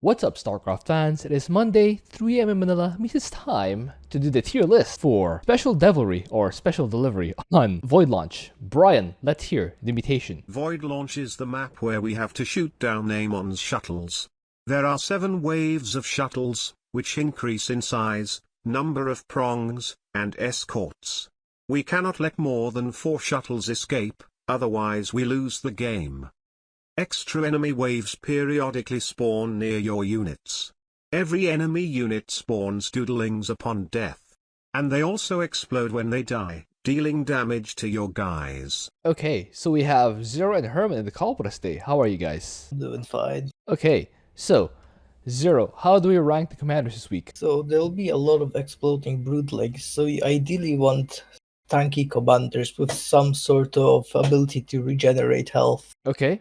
What's up, Starcraft fans? It is Monday, 3 a.m. in Manila, means it's time to do the tier list for Special Devilry or Special Delivery on Void Launch. Brian, let's hear the mutation. Void Launch is the map where we have to shoot down Amon's shuttles. There are 7 waves of shuttles, which increase in size, number of prongs, and escorts. We cannot let more than 4 shuttles escape, otherwise we lose the game. Extra enemy waves periodically spawn near your units. Every enemy unit spawns Broodlings upon death. And they also explode when they die, dealing damage to your guys. Okay, so we have Zero and Herman in the call with us today. How are you guys? Doing fine. Okay, so Zero, how do we rank the commanders this week? So there'll be a lot of exploding Broodlings, so you ideally want tanky commanders with some sort of ability to regenerate health. Okay,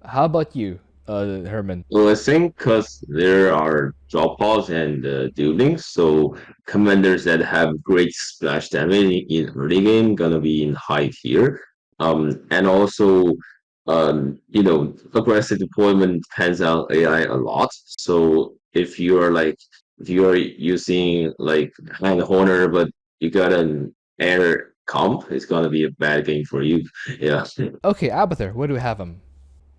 how about you, Herman? Well, I think because there are drop pods and duelings, so commanders that have great splash damage in early game gonna be in high tier. And also, aggressive deployment depends on AI a lot. So if you are using like hand horner, but you got an air comp, it's gonna be a bad game for you. Yeah. Okay, Abathur, where do we have him?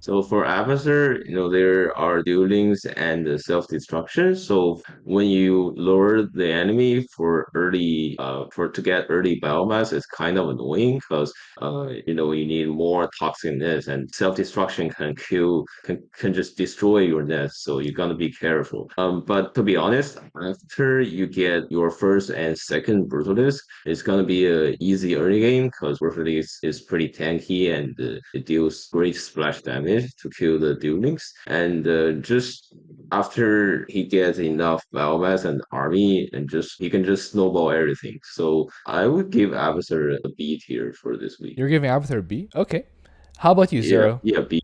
So for Abathur, there are duelings and self-destruction. So when you lure the enemy for to get early biomass, it's kind of annoying because you need more toxicness, and self-destruction can just destroy your nest. So you gotta be careful. But to be honest, after you get your first and second Brutalist, it's gonna be a easy early game because Brutalist is pretty tanky and it deals great splash damage to kill the duelings. And just after he gets enough biomass and army, and he can just snowball everything. So I would give Abathur a B tier for this week. You're giving Abathur a B? Okay. How about you, Zero? Yeah, B.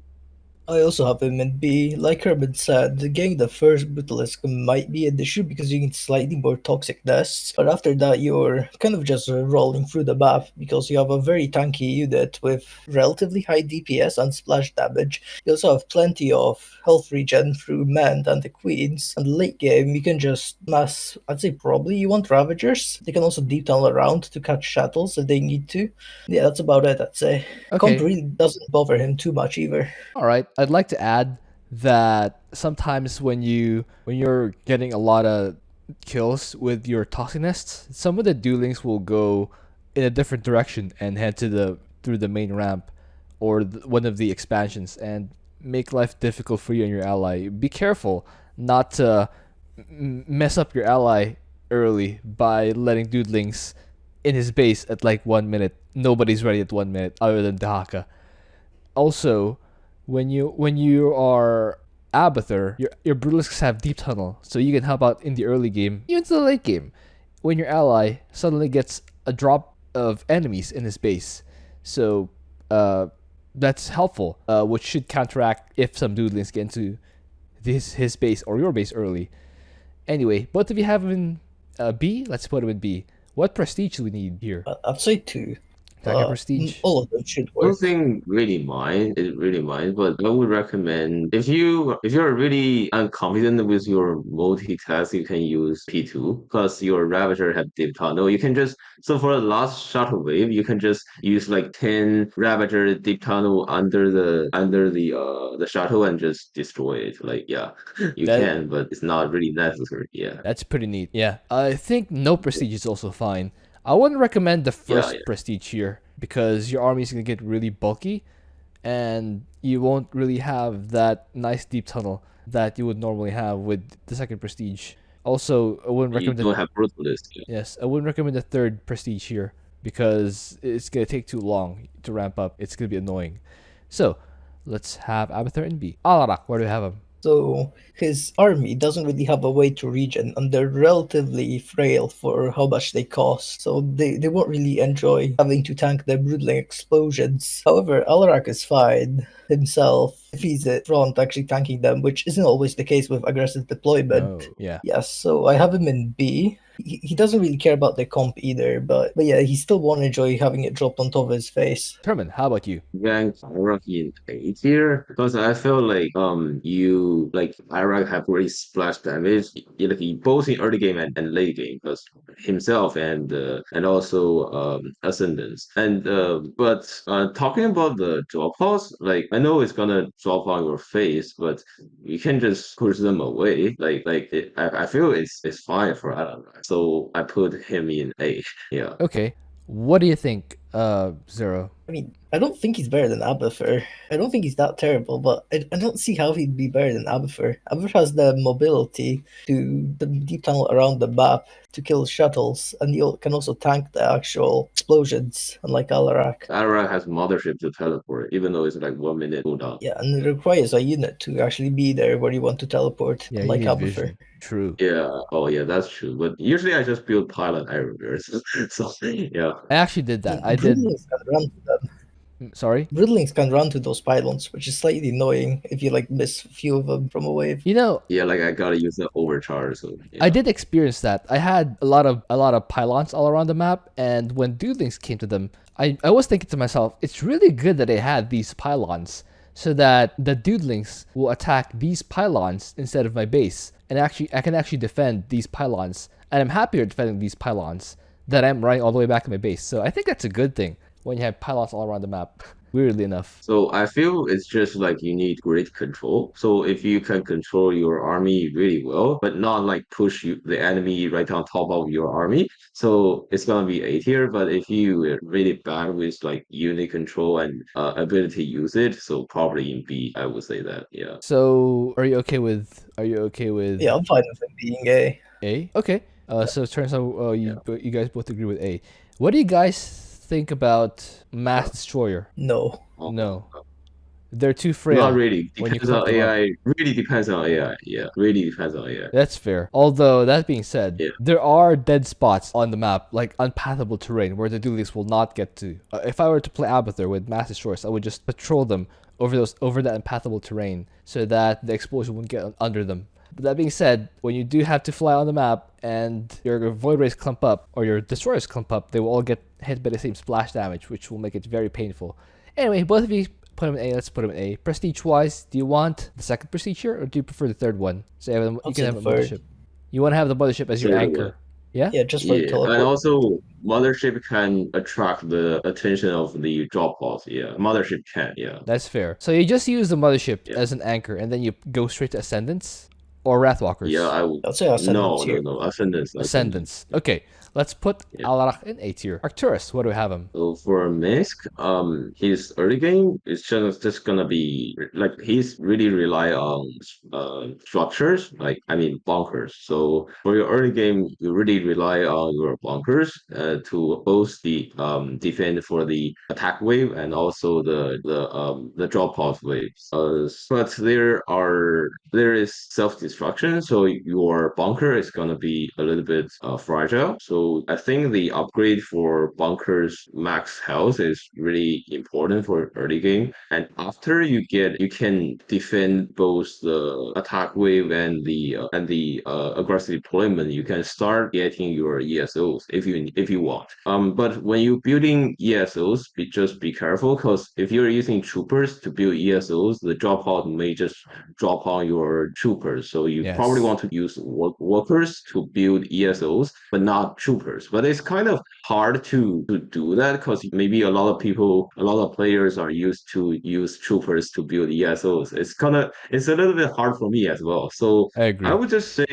I also have him in B. Like Herman said, getting the first Brutalist might be an issue because you get slightly more toxic nests, but after that you're kind of just rolling through the map because you have a very tanky unit with relatively high DPS and splash damage. You also have plenty of health regen through Mend and the Queens, and late game you can just mass, I'd say probably you want Ravagers. They can also deep tunnel around to catch shuttles if they need to. Yeah, that's about it, I'd say. Okay. Comp really doesn't bother him too much either. All right. I'd like to add that sometimes when you're getting a lot of kills with your toxic nests, some of the duelings will go in a different direction and head through the main ramp or one of the expansions and make life difficult for you and your ally. Be careful not to mess up your ally early by letting duelings in his base at like 1 minute. Nobody's ready at 1 minute other than Dehaka. Also, when you are Abathur, your Brutalisks have deep tunnel, so you can help out in the early game, even to the late game, when your ally suddenly gets a drop of enemies in his base. So that's helpful, which should counteract if some Doodlings get into his base or your base early. Anyway, both of you have him in B. Let's put him in B. What prestige do we need here? I'd say 2. Prestige. All of them should I don't work. think really mind, but I would recommend if you're really unconfident with your multitask, you can use P2 because your Ravager have deep tunnel. You can just so for the last shuttle wave, you can just use like 10 Ravager deep tunnel under the shuttle and just destroy it. Like yeah, you can, but it's not really necessary. Yeah. That's pretty neat. Yeah. I think no prestige is also fine. I wouldn't recommend the first prestige here because your army is going to get really bulky and you won't really have that nice deep tunnel that you would normally have with the second prestige. Also, I wouldn't recommend You don't have Brutalist. Yeah. Yes, I wouldn't recommend the third prestige here because it's going to take too long to ramp up. It's going to be annoying. So, let's have Abathur in B. Alarak, where do we have him? So his army doesn't really have a way to regen, and they're relatively frail for how much they cost, so they won't really enjoy having to tank the Broodling explosions. However, Alarak is fine himself if he's at front actually tanking them, which isn't always the case with aggressive deployment. Yeah. Yes, so I have him in B. he doesn't really care about the comp either, but yeah, he still won't enjoy having it dropped on top of his face. Herman, how about you? Rank Iraq in A tier because I feel like you like Iraq have great splash damage like both in early game and late game because himself and also Ascendance and but talking about the drop pulse like I know it's gonna drop on your face but you can just push them away I feel it's fine for Iraq so I put him in A. Yeah. Okay, what do you think, Zero? I mean, I don't think he's better than Abathur. I don't think he's that terrible, but I don't see how he'd be better than Abathur. Abathur has the mobility to the deep tunnel around the map to kill shuttles, and he can also tank the actual explosions, unlike Alarak. Arra has mothership to teleport, even though it's like 1 minute cooldown. Yeah, and it requires a unit to actually be there where you want to teleport, Yeah, you unlike need Abathur. vision. True. Yeah, oh yeah, that's true. But usually I just build pylon everywhere. So yeah. I actually did that. I did. Broodlings can run to them. Sorry. Broodlings can run to those pylons, which is slightly annoying if you like miss a few of them from a wave. You know, Yeah, like I gotta use the overcharge. So I yeah. did experience that. I had a lot of pylons all around the map, and when Doodlings came to them, I was thinking to myself, it's really good that they had these pylons, so that the Doodlings will attack these pylons instead of my base, and actually I can actually defend these pylons, and I'm happier defending these pylons than I'm running all the way back to my base. So I think that's a good thing when you have pylons all around the map. Weirdly enough. So I feel it's just like you need grid control. So if you can control your army really well, but not like push the enemy right on top of your army, so it's gonna be A tier. But if you are really bad with like unit control and ability to use it, so probably in B, I would say that. Yeah. So are you okay with Yeah, I'm fine with it being a. A? Okay. So it turns out Yeah. you guys both agree with A. What do you guys think about Mass Destroyer? No. No, they're too Not frail really. when you Depends clump on them up. AI. Really depends on AI. Yeah. Really depends on AI. That's fair. Although that being said, Yeah. there are dead spots on the map, like unpathable terrain, where the duelists will not get to. If I were to play Abathur with Mass Destroyers, I would just patrol them over that unpathable terrain, so that the explosion wouldn't get under them. But that being said, when you do have to fly on the map and your Void Rays clump up or your Destroyers clump up, they will all get hit by the same splash damage, which will make it very painful. Anyway, both of you put them in A. Let's put them in A. Prestige-wise, do you want the second prestige here, or do you prefer the third one? So you I'll can say have a the third. mothership. You want to have the mothership as your Third anchor. one. Yeah? Yeah, just for Yeah, and teleport. also Mothership can attract the attention of the drop pods. Yeah, Mothership can. Yeah, That's fair. So you just use the mothership yeah, as an anchor, and then you go straight to Ascendants or yeah. Wrathwalkers. I would. I'll say Ascendants No, no, here. no. Ascendance, ascendance. Ascendants. Okay, let's put Yeah. Alarak in A tier. Arcturus, what do we have him? So for Minsk, his early game is just gonna be like he's really rely on structures, like I mean bunkers. So for your early game, you really rely on your bunkers to both the defend for the attack wave and also the drop off waves. But there is self destruction, so your bunker is gonna be a little bit fragile. So I think the upgrade for bunkers max health is really important for early game. And after you can defend both the attack wave and the aggressive deployment. You can start getting your ESOs if you want. But when you building ESOs, just be careful because if you're using troopers to build ESOs, the drop out may just drop on your troopers. So you probably Yes. want to use workers to build ESOs, but not troopers. But it's kind of hard to do that because maybe a lot of players are used to use troopers to build ESOs. It's a little bit hard for me as well. So I I agree. would just say,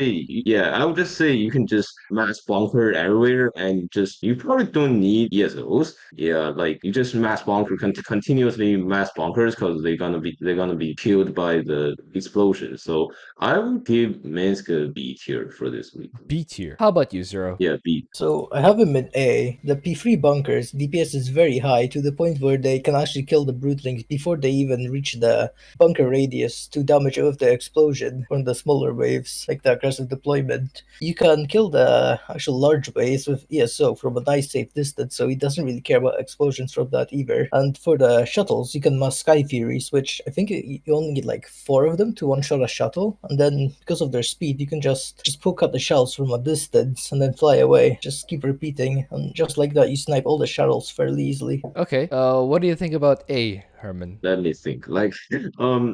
yeah, I would just say you can just mass bunker everywhere and just you probably don't need ESOs. Yeah, like you just mass bunker continuously mass bunkers because they're gonna be killed by the explosion. So I would give Minsk a B tier for this week. B tier. How about you, Zero? Yeah, B. So I have him in A. The P3 bunkers, DPS is very high to the point where they can actually kill the Broodlings before they even reach the bunker radius to damage of the explosion from the smaller waves, like the aggressive deployment. You can kill the actual large waves with ESO from a nice safe distance, so he doesn't really care about explosions from that either. And for the shuttles, you can mass Sky Furies, which I think you only need like 4 of them to one-shot a shuttle, and then and because of their speed, you can just poke out the shells from a distance and then fly away. Just keep repeating, and just like that, you snipe all the shuttles fairly easily. Okay. What do you think about A, Herman? Let me think. Like,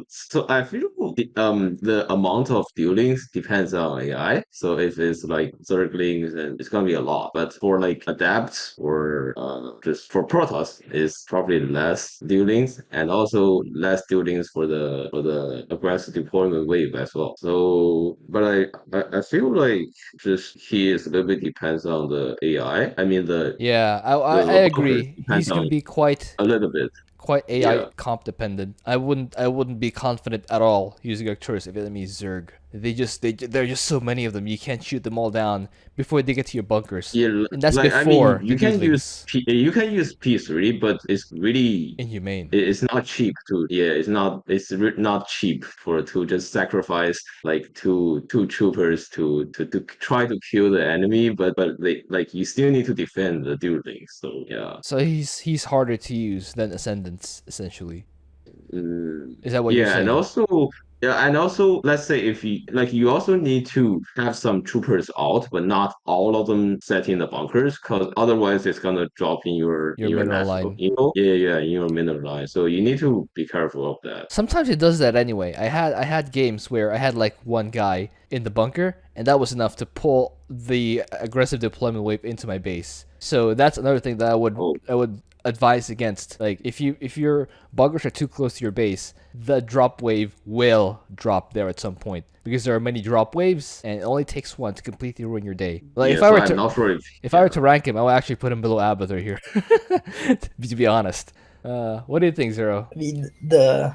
so I feel the amount of buildings depends on AI. So if it's like Zerglings, then it's gonna be a lot. But for like adapt or just for Protoss, is probably less buildings and also less buildings for the aggressive deployment wave as well. So, but I feel like just here is a little bit depends on the AI. I mean Yeah, I the bunkers agree. depends He's gonna on be a little bit. quite AI Yeah. comp dependent. I wouldn't be confident at all using Arcturus if enemy is Zerg. There are just so many of them. You can't shoot them all down before they get to your bunkers, Yeah, and that's like I mean, before the Doodlings. You can use P3, but it's really Inhumane. it's not cheap to not cheap for to just sacrifice like two troopers to try to kill the enemy, but they like you still need to defend the building. So yeah. So he's harder to use than Ascendants, essentially. Is that what you're Yeah, saying? and also let's say if you like you also need to have some troopers out, but not all of them set in the bunkers, because otherwise it's gonna drop Your in your mineral national line. yeah, in your mineral line. So you need to be careful of that. Sometimes it does that anyway. I had games where I had like one guy in the bunker, and that was enough to pull the aggressive deployment wave into my base. So that's another thing that Oh I would advise against. Like if your bunkers are too close to your base, the drop wave will drop there at some point because there are many drop waves, and it only takes one to completely ruin your day. Like yeah, so I'm not sure if I were to rank him, I would actually put him below Abathur here. To be honest. What do you think, Zero? I mean, the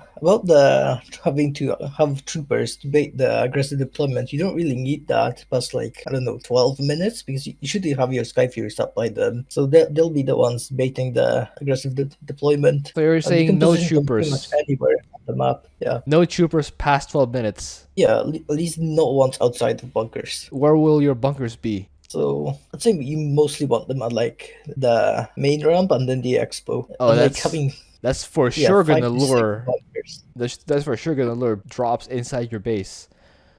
having to have troopers to bait the aggressive deployment, you don't really need that past like, I don't know, 12 minutes, because you should have your Sky Furies up by then. So they'll be the ones baiting the aggressive deployment. So you're And you saying can no position them pretty much troopers, anywhere on the map. Yeah. no troopers past 12 minutes. Yeah, at least not ones outside the bunkers. Where will your bunkers be? So I'd say you mostly want them at like the main ramp and then the expo. Oh, And like having that's for yeah, sure 5 gonna to 6 lure. bunkers. That's for sure gonna lure drops inside your base.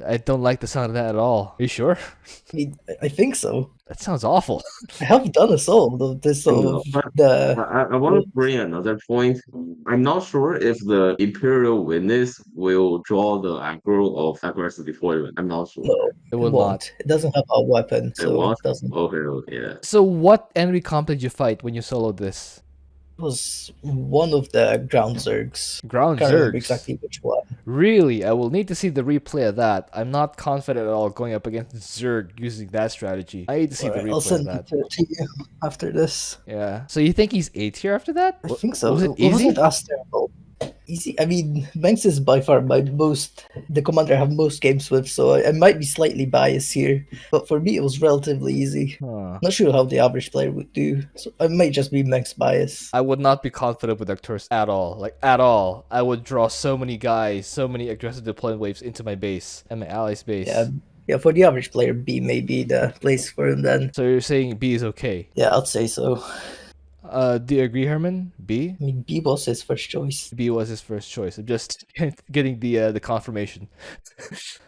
I don't like the sound of that at all. Are you sure? I mean, I think so. That sounds awful. I have done a soul of this sort no, of but the I want to bring another point. I'm not sure if the Imperial Witness will draw the aggro of aggressive deployment. I'm not sure. no, It it will not. won't. It doesn't have a weapon, It so was it doesn't. okay, yeah. So what enemy comp did you fight when you soloed this? It was one of the ground zergs. Ground Can't remember Zergs. exactly which one. Really, I will need to see the replay of that. I'm not confident at all going up against Zerg using that strategy. I need to see the Alright, I'll replay of send that. it to you after this. Yeah. So you think he's 8 tier after that? I think so. Was it It wasn't easy? as terrible. Easy. I mean, Banks is by far the commander I have most games with, so I might be slightly biased here. But for me, it was relatively easy. Huh. Not sure how the average player would do, so I might just be Banks bias. I would not be confident with Arcturus at all. Like, at all. I would draw so many guys, so many aggressive deployment waves into my base and my allies' base. Yeah, for the average player, B may be the place for him then. So you're saying B is okay? Yeah, I'd say so. Do you agree, Herman? B? I mean, B was his first choice. B was his first choice. I'm just getting the confirmation.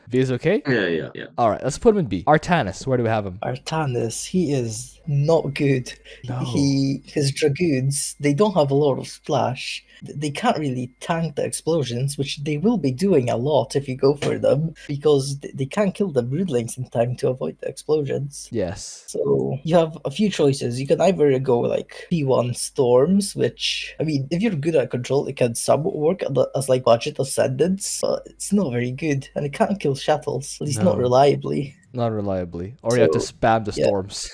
B is okay? Yeah. Alright, let's put him in B. Artanis, where do we have him? Artanis, he is not good. No. His dragoons, they don't have a lot of splash. They can't really tank the explosions, which they will be doing a lot if you go for them, because they can't kill the broodlings in time to avoid the explosions. Yes. So you have a few choices. You can either go like P1 storms, which I mean, if you're good at control, it can somewhat work as like budget ascendants, but it's not very good, and it can't kill shuttles, at least not No. reliably. Not reliably. Or you have to So, spam the yeah. storms.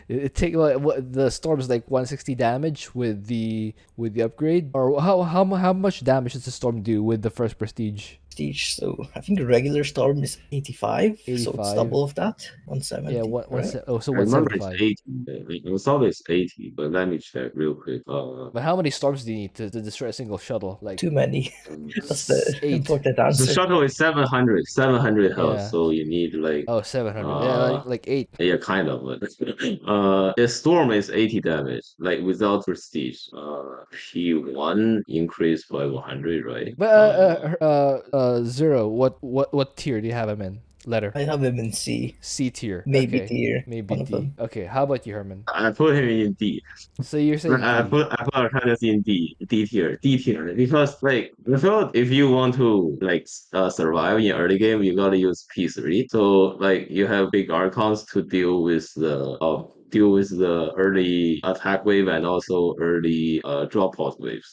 It take like what the storm's like 160 damage with the upgrade, or how much damage does the storm do with the first prestige? Prestige. So I think a regular storm is 85, so it's 85. double of that, 170. Yeah, right? so I remember it's 175. 80. I saw it's 80, but let me check real quick. But how many storms do you need to destroy a single shuttle? Like Too many. That's the 8. important the answer. shuttle is 700 health, Yeah. so you need like Oh, 700. Yeah, like 8. yeah, kind of. But the storm is 80 damage, like without prestige. P1 increased by 100, right? But Zero. What tier do you have him in? Letter. I have him in C. C tier. Maybe Okay. tier. Maybe One of D. them. Okay. How about you, Herman? I put him in D. So you're saying D. I put Artanis in D tier because like I feel if you want to like survive in early game, you gotta use P3. So like you have big archons to deal with the early attack wave and also early drop pod waves.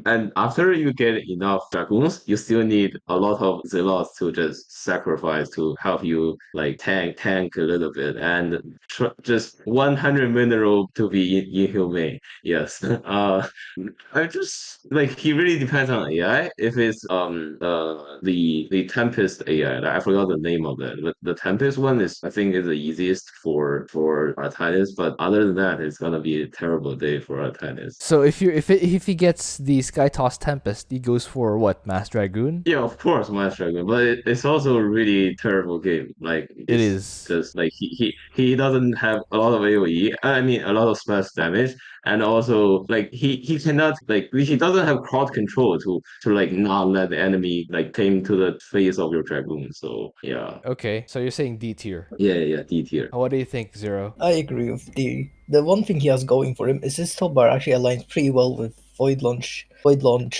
And after you get enough dragoons, you still need a lot of zealots to just sacrifice to help you like tank a little bit and just 100 mineral to be inhumane. Yes. I just like he really depends on AI. If it's the Tempest AI, like, I forgot the name of it. But the Tempest one is I think is the easiest for Artanis, but other than that, it's gonna be a terrible day for Artanis. So if he gets the Sky Toss Tempest, he goes for what? Mass Dragoon? Yeah, of course, Master Dragon, but it's also a really terrible game. Like It it's is. just like he doesn't have a lot of AOE. I mean, a lot of splash damage, and also like he cannot like he doesn't have crowd control to like not let the enemy like tame to the face of your dragoon. So yeah, Okay. So you're saying D tier. yeah, D tier. What do you think, Zero? I agree with D. The one thing he has going for him is his top bar actually aligns pretty well with void launch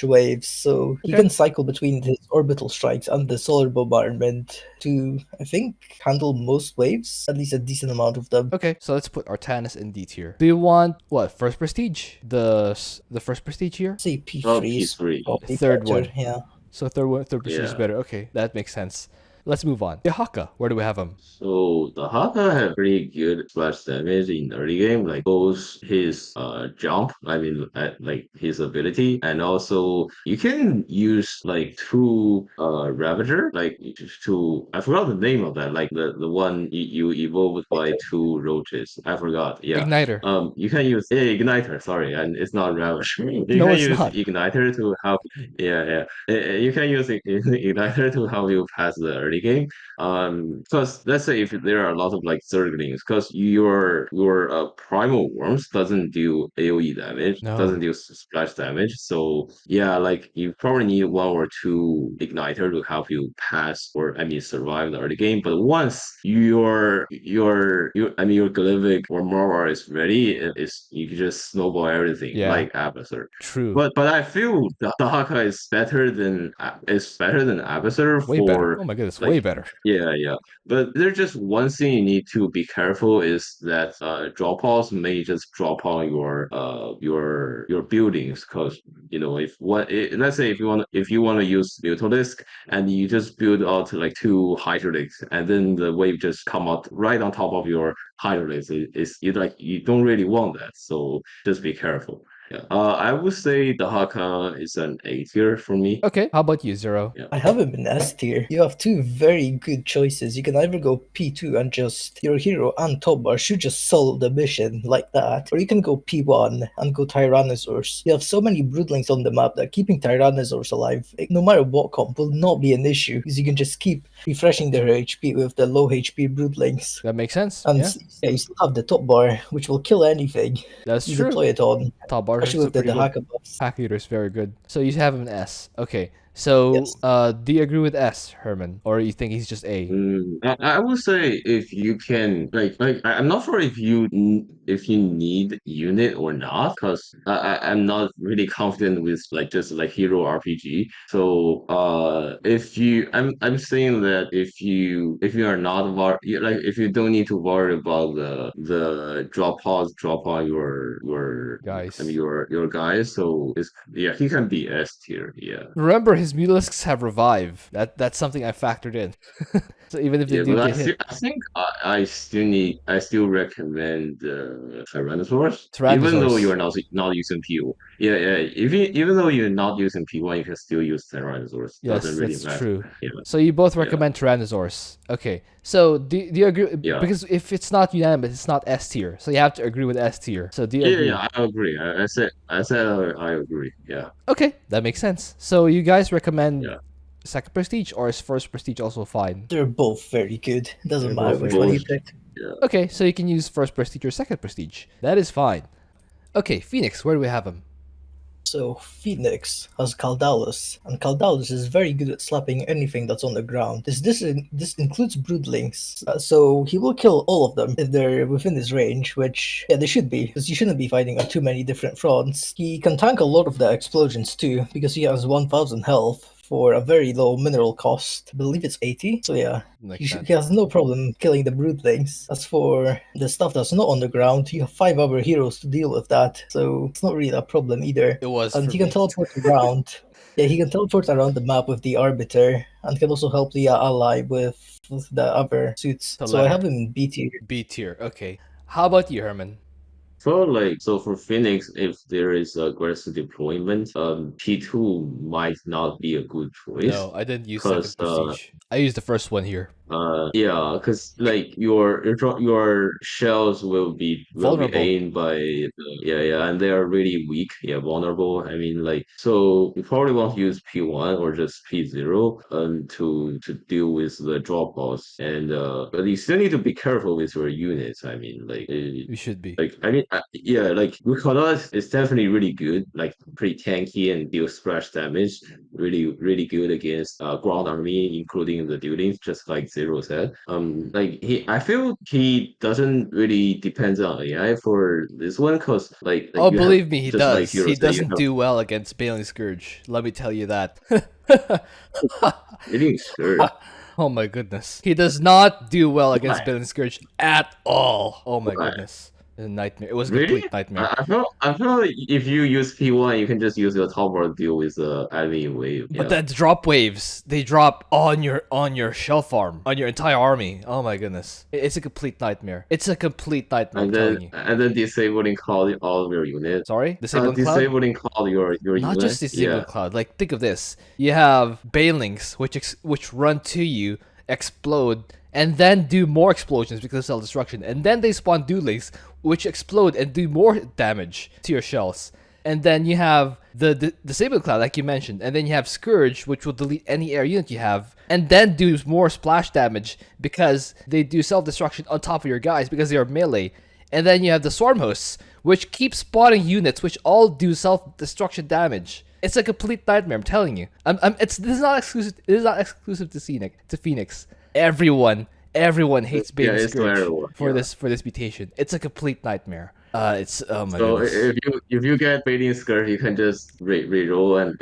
waves, so he Okay. can cycle between his orbital strikes and the solar bombardment to, I think, handle most waves, at least a decent amount of them. Okay. So let's put Artanis in D tier. Do you want what? First prestige? The first prestige here? Say P3 Oh, is P3. probably Third better, one. yeah. So third prestige is Yeah. better. Okay, that makes sense. Let's move on. Dehaka, where do we have him? So the Haka have pretty good splash damage in early game, like both his jump, I mean like his ability, and also you can use like two Ravager, like to I forgot the name of that, like the one you evolve by two roaches. I forgot. Yeah. Igniter. You can use Igniter, sorry, and it's not Ravager. You No, can it's use not. Igniter to help. Yeah. You can use Igniter to help you pass the early game. Because let's say if there are a lot of like zerglings, because your primal worms doesn't do AoE damage, doesn't No. do splash damage. So yeah, like you probably need one or two igniter to help you pass or I mean survive the early game. But once your Glyphic or Morvar is ready, it's you can just snowball everything Yeah, like Abathur. true. But I feel the Dahaka is better than Abathur Way better. for Oh my goodness, way like better. yeah. But there's just one thing you need to be careful is that drop offs may just drop on your buildings because you know let's say if you want to use Mutalisk and you just build out like two hydraulics and then the wave just come out right on top of your hydraulics it's you like you don't really want that, so just be careful. Yeah. I would say the Haka is an A tier for me. Okay, how about you, Zero? Yeah. I have him in S tier. You have two very good choices. You can either go P2 and just your hero and top bar should just solve the mission like that, or you can go P1 and go Tyrannosaurs. You have so many Broodlings on the map that keeping Tyrannosaurs alive, no matter what comp, will not be an issue because you can just keep refreshing their HP with the low HP Broodlings. That makes sense. And Yeah, yeah, you still have the top bar, which will kill anything that's you true. deploy it on, Top bars are especially still with the pretty good. Dehaka buffs. Pack leader is very good. So you have him in S. Okay. So, Yes. do you agree with S, Herman, or you think he's just A? I would say if you can I'm not sure if you need unit or not because I'm not really confident with like just like hero RPG. So if you I'm saying that if you are not like if you don't need to worry about the drop on your I mean Guys, your guys, so it's yeah he can be S tier, yeah. remember his Mutalisks have revive. That's something I factored in. So even if they Yeah, do but get hit, I still recommend Tyrannosaurus, even though you're Tyrannosaurus. not using P1. Yeah. Even though you're not using P1, you can still use Tyrannosaurus. Doesn't Yes, really that's matter. true. Yeah, So you both yeah, recommend Tyrannosaurus. Okay. So do you agree? yeah, Because if it's not unanimous, it's not S tier. So you have to agree with S tier. So do you agree? yeah. I agree. I said I agree. Yeah, Okay, that makes sense. So you guys recommend yeah. second prestige, or is first prestige also fine? They're both very good. It doesn't They're matter both which very one Both. you good. pick. Yeah. Okay, so you can use first prestige or second prestige. That is fine. Okay, Phoenix, where do we have him? So Phoenix has Caldalus, and Caldalus is very good at slapping anything that's on the ground. This includes Broodlings, so he will kill all of them if they're within his range, which, yeah, they should be, because you shouldn't be fighting on too many different fronts. He can tank a lot of the explosions too, because he has 1000 health for a very low mineral cost. I believe it's 80, so yeah. Like He has no problem killing the Broodlings. As for the stuff that's not on the ground, you have 5 other heroes to deal with that, so it's not really a problem either. It was And for he can me. teleport around. Yeah, he can teleport around the map with the Arbiter, and can also help the ally with the other suits. The So I letter. have him in B tier. B tier. Okay. How about you, Herman? So for Phoenix, if there is aggressive deployment, P2 might not be a good No, choice I didn't use because second prestige. I used the first one here. yeah, because like your shells will be Vulnerable. aimed by yeah, and they are really weak, yeah, vulnerable. I mean, like, so you probably want to use P1 or just P0 to deal with the drop loss, and but you still need to be careful with your units. I mean, We should be. like I mean, yeah, like Rukonos is definitely really good, like pretty tanky and deal splash damage. Really good against ground army, including the buildings, just like Zero said. Like I feel he doesn't really depend on AI for this one, cause like Oh, you have believe me, he just like does. Hero He said, you doesn't have do well against Bailing Scourge. Let me tell you that. really scared. Oh my goodness. He does not do well against Why? Bailing Scourge at all. Oh my Why? goodness. It was a nightmare. It was a Really? complete nightmare. I feel like if you use P1, you can just use your top bar deal with the enemy wave. But Yeah. that's drop waves. They drop on your shell farm, on your entire army. Oh my goodness. It's a complete nightmare. It's a complete nightmare, I'm telling you. And then disabling cloud all of your unit. Sorry? Disabling Cloud? Disabling cloud your Not unit. just disabling Yeah. Cloud. Like, think of this. You have Bailings, which run to you, explode, and then do more explosions because of cell destruction. And then they spawn Doodlings, which explode and do more damage to your shells. And then you have the Disable Cloud, like you mentioned. And then you have Scourge, which will delete any air unit you have. And then do more splash damage because they do self-destruction on top of your guys because they are melee. And then you have the Swarm Hosts, which keep spawning units which all do self-destruction damage. It's a complete nightmare, I'm telling you. This is not exclusive. It is not exclusive to Phoenix. Everyone hates Yeah, Baiting it's to Scourge everyone. for Yeah. this mutation. It's a complete nightmare. It's oh my So goodness. if you get baiting skirt, you can just re-roll and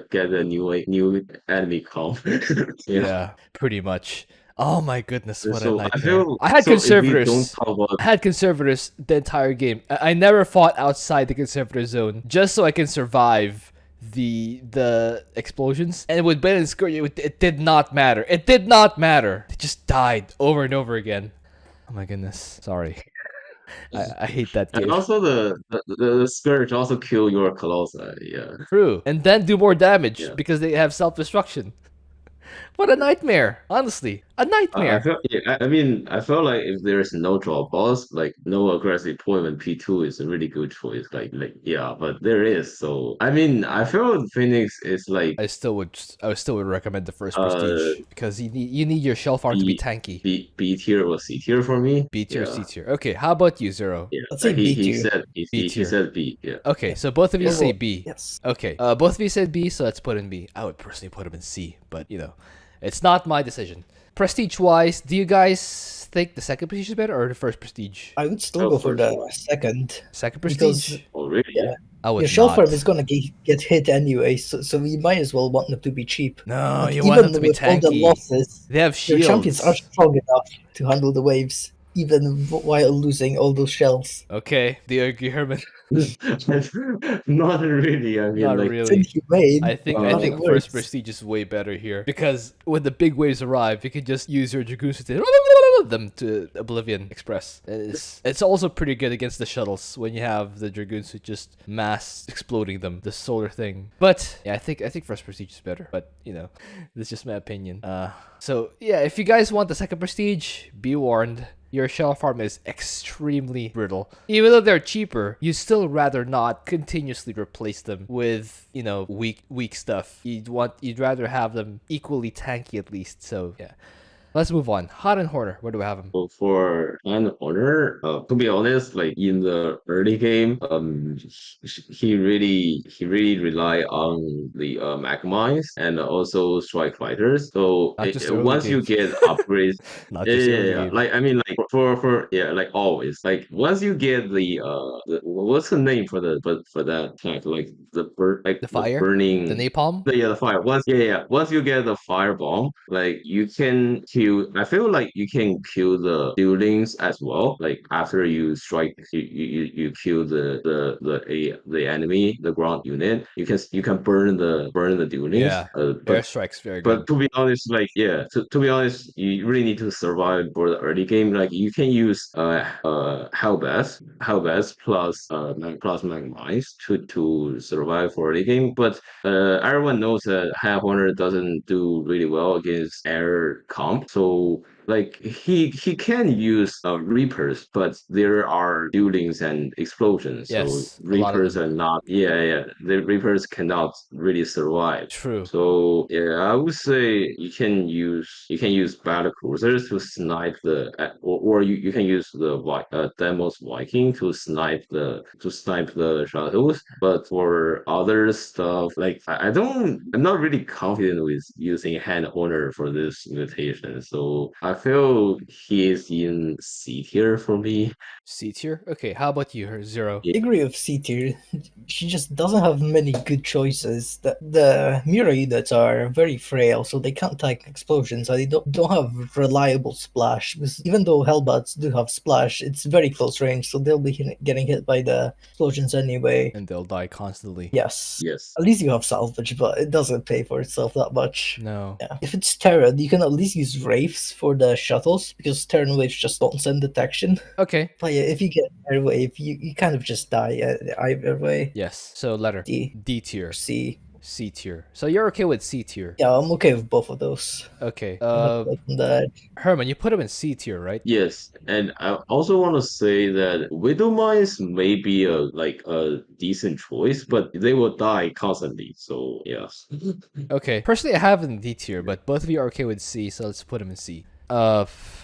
get a new enemy comp. Yeah. Yeah, pretty much. Oh my goodness, what a So I nightmare. feel I had so if we don't conservators. talk about I had conservators the entire game. I never fought outside the conservator zone just so I can survive the explosions. And with Ben and Skirt, it did not matter. It did not matter. They just died over and over again. Oh my goodness. Sorry. I hate that and game. also the scourge also kill your colossi. Yeah. True. And then do more damage Yeah. because they have self-destruction. What a nightmare. Honestly. A I nightmare. feel yeah, I mean I feel like if there is no draw boss, like no aggressive deployment, P2 is a really good choice. Like yeah, but there is. So I mean I feel Phoenix is like I still would recommend the first uh prestige because you need your shell farm to be B tanky. B tier or C tier for me. B tier, Yeah. C tier. Okay, how about you, Zero? Yeah. Let's say He B he tier. said B he tier. said B. Yeah. Okay, so both of you Yeah. say B. Yes. Okay, both of you said B, so let's put in B. I would personally put him in C, but it's not my decision. Prestige wise, do you guys think the second prestige is better or the first prestige? I would still Oh, go for for the sure. second. Second Because prestige? Oh really? yeah, I would your shell not. farm is gonna get hit anyway, so you might as well want them to be cheap. No, Like, you want them even to be with all the tanky. losses, They have your champions are shields. strong enough to handle the waves, even while losing all those shells. Okay, do you agree, Herman? Not really. I mean Not like It's really. inhumane, I but it think first works. prestige is way better here because when the big waves arrive, you can just use your dragoons to them to Oblivion Express. It's also pretty good against the shuttles when you have the dragoons who just mass exploding them, the solar thing. But yeah, I think first prestige is better. But that's just my opinion. So yeah, if you guys want the second prestige, be warned. Your shell farm is extremely brittle. Even though they're cheaper, you still rather not continuously replace them with, weak stuff. You'd rather have them equally tanky at least. So yeah. Let's move on. Hot and Hoarder, where do we have him? Well, for an honor, to be honest, like in the early game, he really rely on the mag mines and also strike fighters. So Not just early once game. you get upgrades, Not yeah, just yeah, early yeah. game. Like I mean, like for yeah, like always. Like once you get what's the name for that type? Like The the fire? The burning. napalm? Yeah, the fire. Once, yeah, yeah. Once you get the fire bomb, like you can kill. I feel like you can kill the buildings as well. Like after you strike, you kill the enemy, the ground unit. You can burn the buildings. Yeah. But Airstrike's very but good. to be honest, like yeah, to be honest, you really need to survive for the early game. Like you can use Hellbats plus plus Magmines to survive for early game. But everyone knows that High Horner doesn't do really well against air comp. So like he can use Reapers, but there are buildings and explosions. So Yes, a lot of Reapers them. are not. Yeah, yeah. The Reapers cannot really survive. True. So yeah, I would say you can use battle cruisers to snipe or you can use the Demos Viking to snipe the shuttles. But for other stuff, like I'm not really confident with using Hand Honor for this mutation. So I feel he is in C tier for me. C tier? Okay, how about you, Zero? I agree with C tier. She just doesn't have many good choices. The Mira units are very frail, so they can't take explosions, and they don't have reliable splash. Because even though Hellbats do have splash, it's very close range, so they'll be getting hit by the explosions anyway. And they'll die constantly. Yes. Yes. At least you have salvage, but it doesn't pay for itself that much. No. Yeah. If it's Terran, you can at least use Wraiths for the shuttles, because Terran Waves just don't send detection. Okay. But yeah, if you get Air Wave, you kind of just die either way. Yes. So letter D. D tier. C. C tier. So you're okay with C tier? Yeah, I'm okay with both of those. Okay. I'm not on that. Herman, you put him in C tier, right? Yes, and I also want to say that Widow Mines may be a decent choice, but they will die constantly. So yeah. Okay. Personally, I have him in D tier, but both of you are okay with C, so let's put him in C.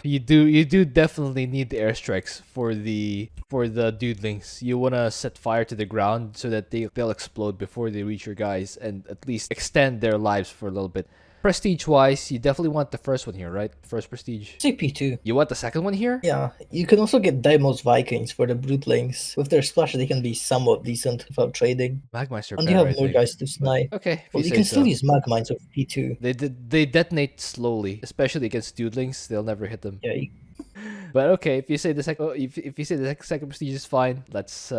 You do definitely need the airstrikes for the dudelings. You wanna set fire to the ground so that they'll explode before they reach your guys and at least extend their lives for a little bit. Prestige wise, you definitely want the first one here, right? First prestige. CP2. You want the second one here? Yeah, you can also get Deimos Vikings for the Broodlings. With their splash, they can be somewhat decent without trading. Magmice are And you better, I have more think. guys to snipe. Okay, if Well, you you say can so. still use Magmines with P2. They detonate slowly, especially against dudelings. They'll never hit them. Yeah, But okay, if you say the second, if you say the second prestige is fine, let's.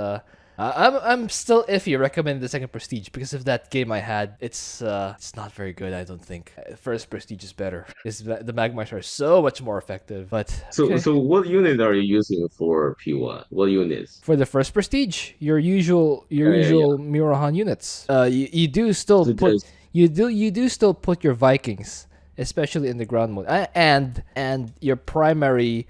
I'm still iffy recommending the second prestige because of that game I had. It's not very good. I don't think. First prestige is better. The Magmites are so much more effective. But So okay. so what unit are you using for P1? What units? For the first prestige, your usual Yeah. Murahan units. You do still So put just you do still put your Vikings, especially in the ground mode, and your primary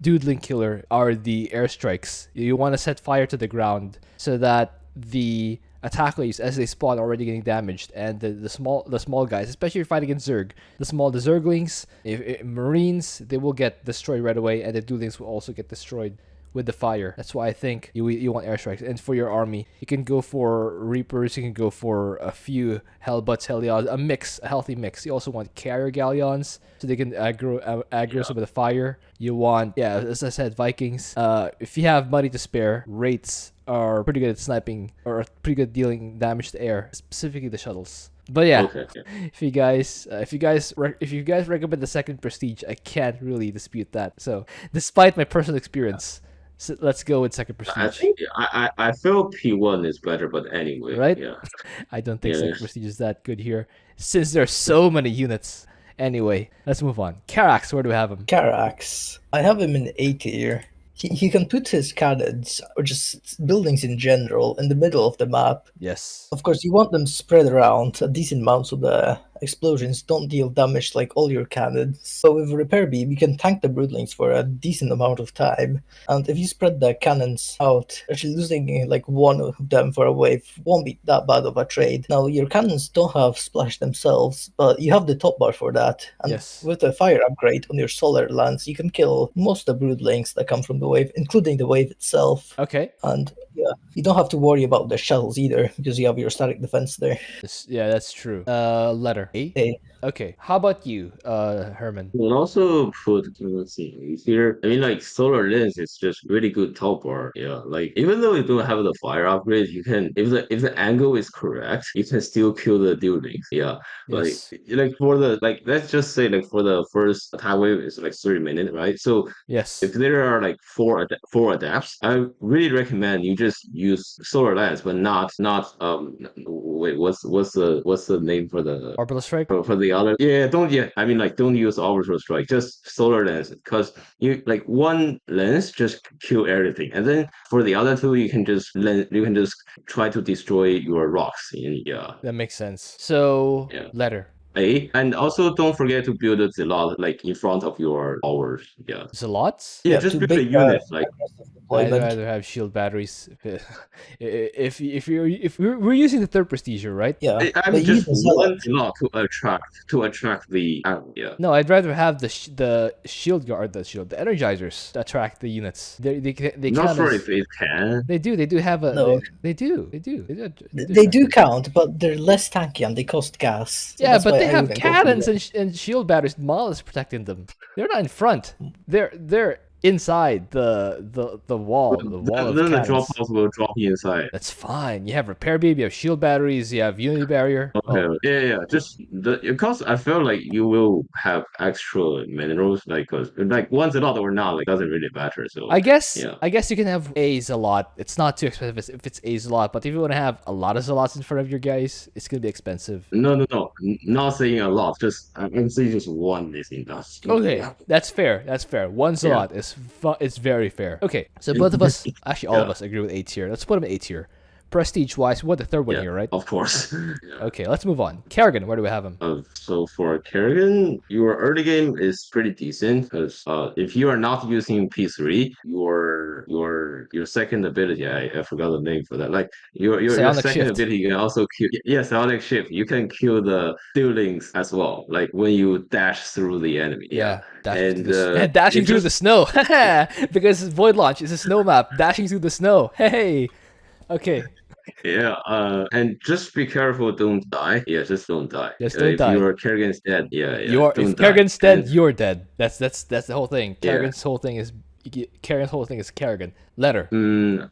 doodling killer are the airstrikes. You want to set fire to the ground so that the attack waves as they spawn are already getting damaged, and the small guys, especially if you're fighting against Zerg, the Zerglings, if Marines, they will get destroyed right away, and the doodlings will also get destroyed with the fire. That's why I think you want airstrikes. And for your army, you can go for Reapers, you can go for a few Hellbutts, Helions, a healthy mix. You also want carrier Galleons, so they can aggro some of the fire. You want, yeah, as I said, Vikings. If you have money to spare, Wraiths are pretty good at sniping, or pretty good at dealing damage to air, specifically the shuttles. But yeah, okay. if you guys recommend the second prestige, I can't really dispute that. So despite my personal experience, so let's go with second I prestige. think I feel P1 is better, but anyway, Right? yeah. I don't think Yeah. second prestige is that good here, since there's so many units. Anyway, let's move on. Karax, where do we have him? Karax. I have him in A tier. He can put his cannons, or just buildings in general, in the middle of the map. Yes. Of course, you want them spread around a decent amount so the explosions don't deal damage like all your cannons. But with Repair Beam, you can tank the Broodlings for a decent amount of time. And if you spread the cannons out, actually losing like one of them for a wave won't be that bad of a trade. Now, your cannons don't have splash themselves, but you have the top bar for that. And Yes. with the fire upgrade on your solar lance, you can kill most of the Broodlings that come from the wave, including the wave itself. Okay. And yeah, you don't have to worry about the shells either, because you have your static defense there. Yeah, that's true. Letter A. A. Okay. How about you, Herman? We'll also put, let's see, here. I mean, like solar lens is just really good top bar. Yeah, like even though you don't have the fire upgrade, you can if the angle is correct, you can still kill the duelings. Yeah, Yes. like for the like let's just say like for the first attack wave is like 30 minutes, right? So if Yes. there are like four adapts, I really recommend you just use solar lens, but not wait, what's the name for the Orbital strike. for the other, yeah, don't, yeah, I mean, like, don't use orbital strike, just solar lens, because you like one lens just kill everything, and then for the other two you can just try to destroy your rocks. Yeah, That makes sense. So yeah. letter A, and also don't forget to build a lot like in front of your towers. Yeah, Zealots. yeah, Yeah, just to build a big unit like. aggressive I'd deployment. rather have shield batteries. If we're using the third prestige, right? Yeah, I'm but you need just a one zealot. lot to attract the yeah. No, I'd rather have the shield guard, the energizers to attract the units. They Not count sure as if it can. they do have a No, they do they attract do them. count, but they're less tanky and they cost gas. So Yeah, that's but why they I have wouldn't go for cannons them. and shield batteries. Maul is protecting them. They're not in front. They're inside the wall of Then the drop cannons. off will drop inside. That's fine. You have repair beam, you have shield batteries, you have unity barrier. Oh, Okay, yeah. Just the because I feel like you will have extra minerals, like, cause like once a lot or not, like doesn't really matter. So yeah, I guess you can have A's a lot. It's not too expensive if it's A's a lot, but if you want to have a lot of Zealots in front of your guys, it's gonna be expensive. no, not saying a lot. Just I'm saying just one is enough. Okay, Yeah, that's fair. That's fair. One yeah, Zealot is very fair. Okay, so both of us, actually all of yeah, us, agree with A tier. Let's put him A tier. Prestige wise, what the third one yeah. here, right? Of course. Yeah. Okay, let's move on. Kerrigan, where do we have him? So for Kerrigan, your early game is pretty decent because if you are not using P3, your second ability, I forgot the name for that. Like your Psionic second shift. ability, you can also kill. Yeah, Psionic Shift. You can kill the duelings as well. Like when you dash through the enemy. Yeah, Yeah, dashing through and the dashing it through the just snow. Because Void Launch is a snow map. Dashing through the snow. Hey. Okay, yeah, and just be careful, don't die. Yeah, just don't die. just don't If die. your Kerrigan's dead, yeah, You are if don't die. Kerrigan's dead, And you're dead. That's the whole thing. yeah. Kerrigan's whole thing is Kerrigan. Letter.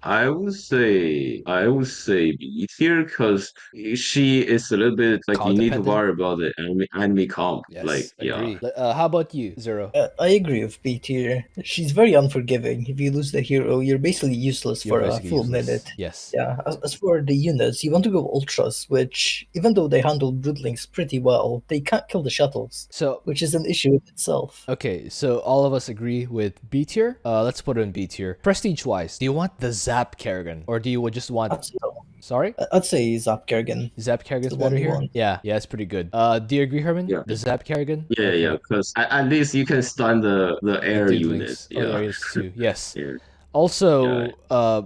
I would say B tier because she is a little bit like Comp you need to dependent. worry about the enemy comp. Like, Yes, yeah, agree. How about you, Zero? I agree with B tier. She's very unforgiving. If you lose the hero, you're basically useless You're for a basically full useless. minute. Yes. Yeah, as for the units, you want to go ultras, which, even though they handle broodlings pretty well, they can't kill the shuttles, So which is an issue in itself. okay, so all of us agree with B tier. Let's put it in B tier. Prestige wise, do you want the Zap Kerrigan or do you just want? Sorry, I'd say Zap Kerrigan. Zap Kerrigan's The one better you here. want. Yeah, it's pretty good. Do you agree, Herman? yeah, The Zap Kerrigan. yeah. Okay. Because at least you can stun the The air units. dudelings. Oh, the Yeah, areas too. Yes. yeah, yeah. Also,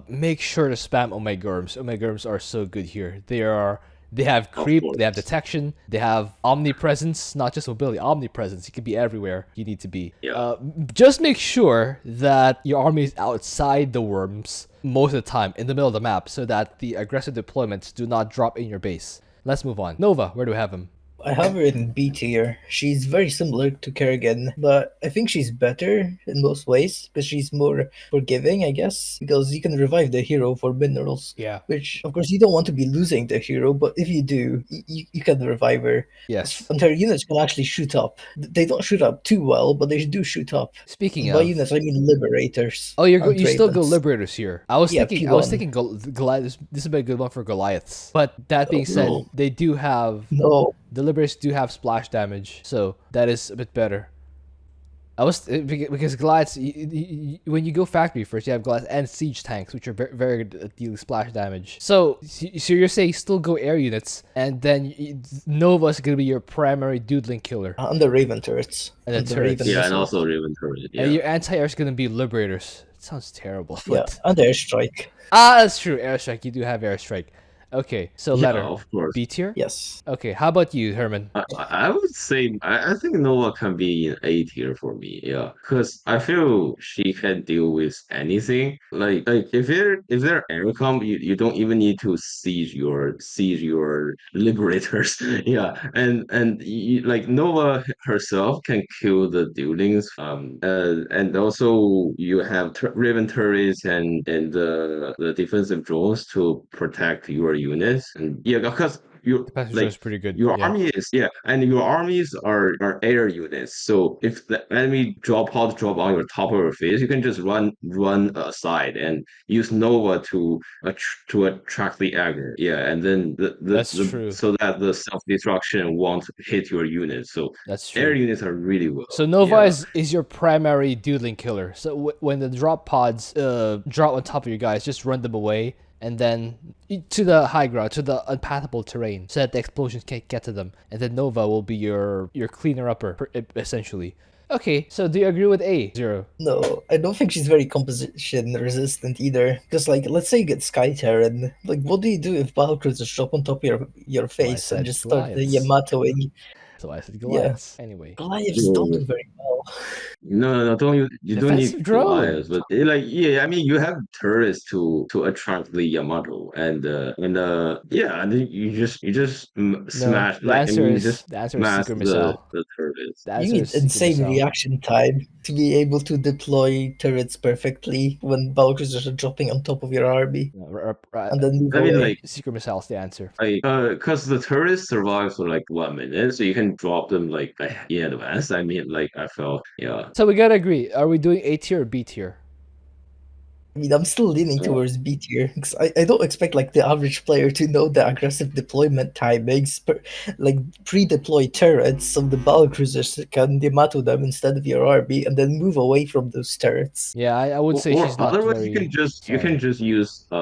make sure to spam Omegurms. Omegurms are so good here. They have Of creep, they have course. detection, they have omnipresence, not just mobility, omnipresence. You can be everywhere you need to be. Yeah. Just make sure that your army is outside the worms most of the time, in the middle of the map, so that the aggressive deployments do not drop in your base. Let's move on. Nova, where do we have him? I have her in B tier. She's very similar to Kerrigan, but I think she's better in most ways because she's more forgiving, I guess, because you can revive the hero for minerals. Yeah. Which, of course, you don't want to be losing the hero, but if you do, you can revive her. Yes. And her units can actually shoot up. They don't shoot up too well, but they do shoot up. Speaking And by of, units, I mean liberators. oh, and you still go Ravens. liberators here. I was Yeah, thinking P1. Goliath. This would be a good one for Goliaths. But that being said, no. they do have No. the liberators do have splash damage, so that is a bit better. I was because Goliaths. When you go factory first, you have Goliaths and siege tanks, which are very good at dealing splash damage. So you're saying still go air units, and then Nova's gonna be your primary doodling killer, And the Raven turrets. and the And the Raven turrets. Yeah, and missiles. also Raven turret. And Yeah. your anti-air is gonna be liberators. It sounds terrible, Yeah, but and the airstrike. that's true. Airstrike, you do have airstrike. Okay, so Yeah, letter of course. B tier. Yes. Okay, how about you, Herman? I would say I think Nova can be in A tier for me, yeah, because I feel she can deal with anything. Like if they're aircom, you don't even need to siege your liberators, yeah, and like Nova herself can kill the buildings, and also you have Raven turrets and the defensive drones to protect your units, and yeah, because you Defensive drone like is pretty good. your Yeah, army is yeah, and your armies are air units. So if the enemy drop on your top of your face, you can just run aside and use Nova to attract the aggro. Yeah, and then that's the true. so that the self destruction won't hit your units. So That's air true. units are really well. So Nova Yeah. is your primary doodling killer. So when the drop pods drop on top of you guys, just run them away, and then to the high ground, to the unpathable terrain, so that the explosions can't get to them. And then Nova will be your cleaner upper, essentially. Okay, so do you agree with A? Zero. No, I don't think she's very composition resistant either. Because, like, let's say you get Sky Terran. Like, what do you do if battlecruisers drop on top of your So I face and said just start Goliaths. Yamatoing? So I said Yeah. Goliaths. Anyway. Goliaths don't do very well. No, you don't need Defensive drone. Goliaths, but like yeah, I mean you have turrets to attract the Yamato, and yeah, and then you just No, smash like I mean you just the answer is smash secret missile. the turrets. The You answer need is secret insane missile. reaction time to be able to deploy turrets perfectly when battlecruisers are dropping on top of your army No, and then move I mean away. like secret missile is the answer. because the turrets survive for like 1 minute, so you can drop them like in advance. I mean like I felt yeah. So we gotta agree. Are we doing A tier or B tier? I mean, I'm still leaning towards B tier because I don't expect like the average player to know the aggressive deployment timings, like pre-deploy turrets so the battlecruisers can demato them instead of your army and then move away from those turrets. Yeah, I would say Or she's not otherwise, very. you Sorry. can just use I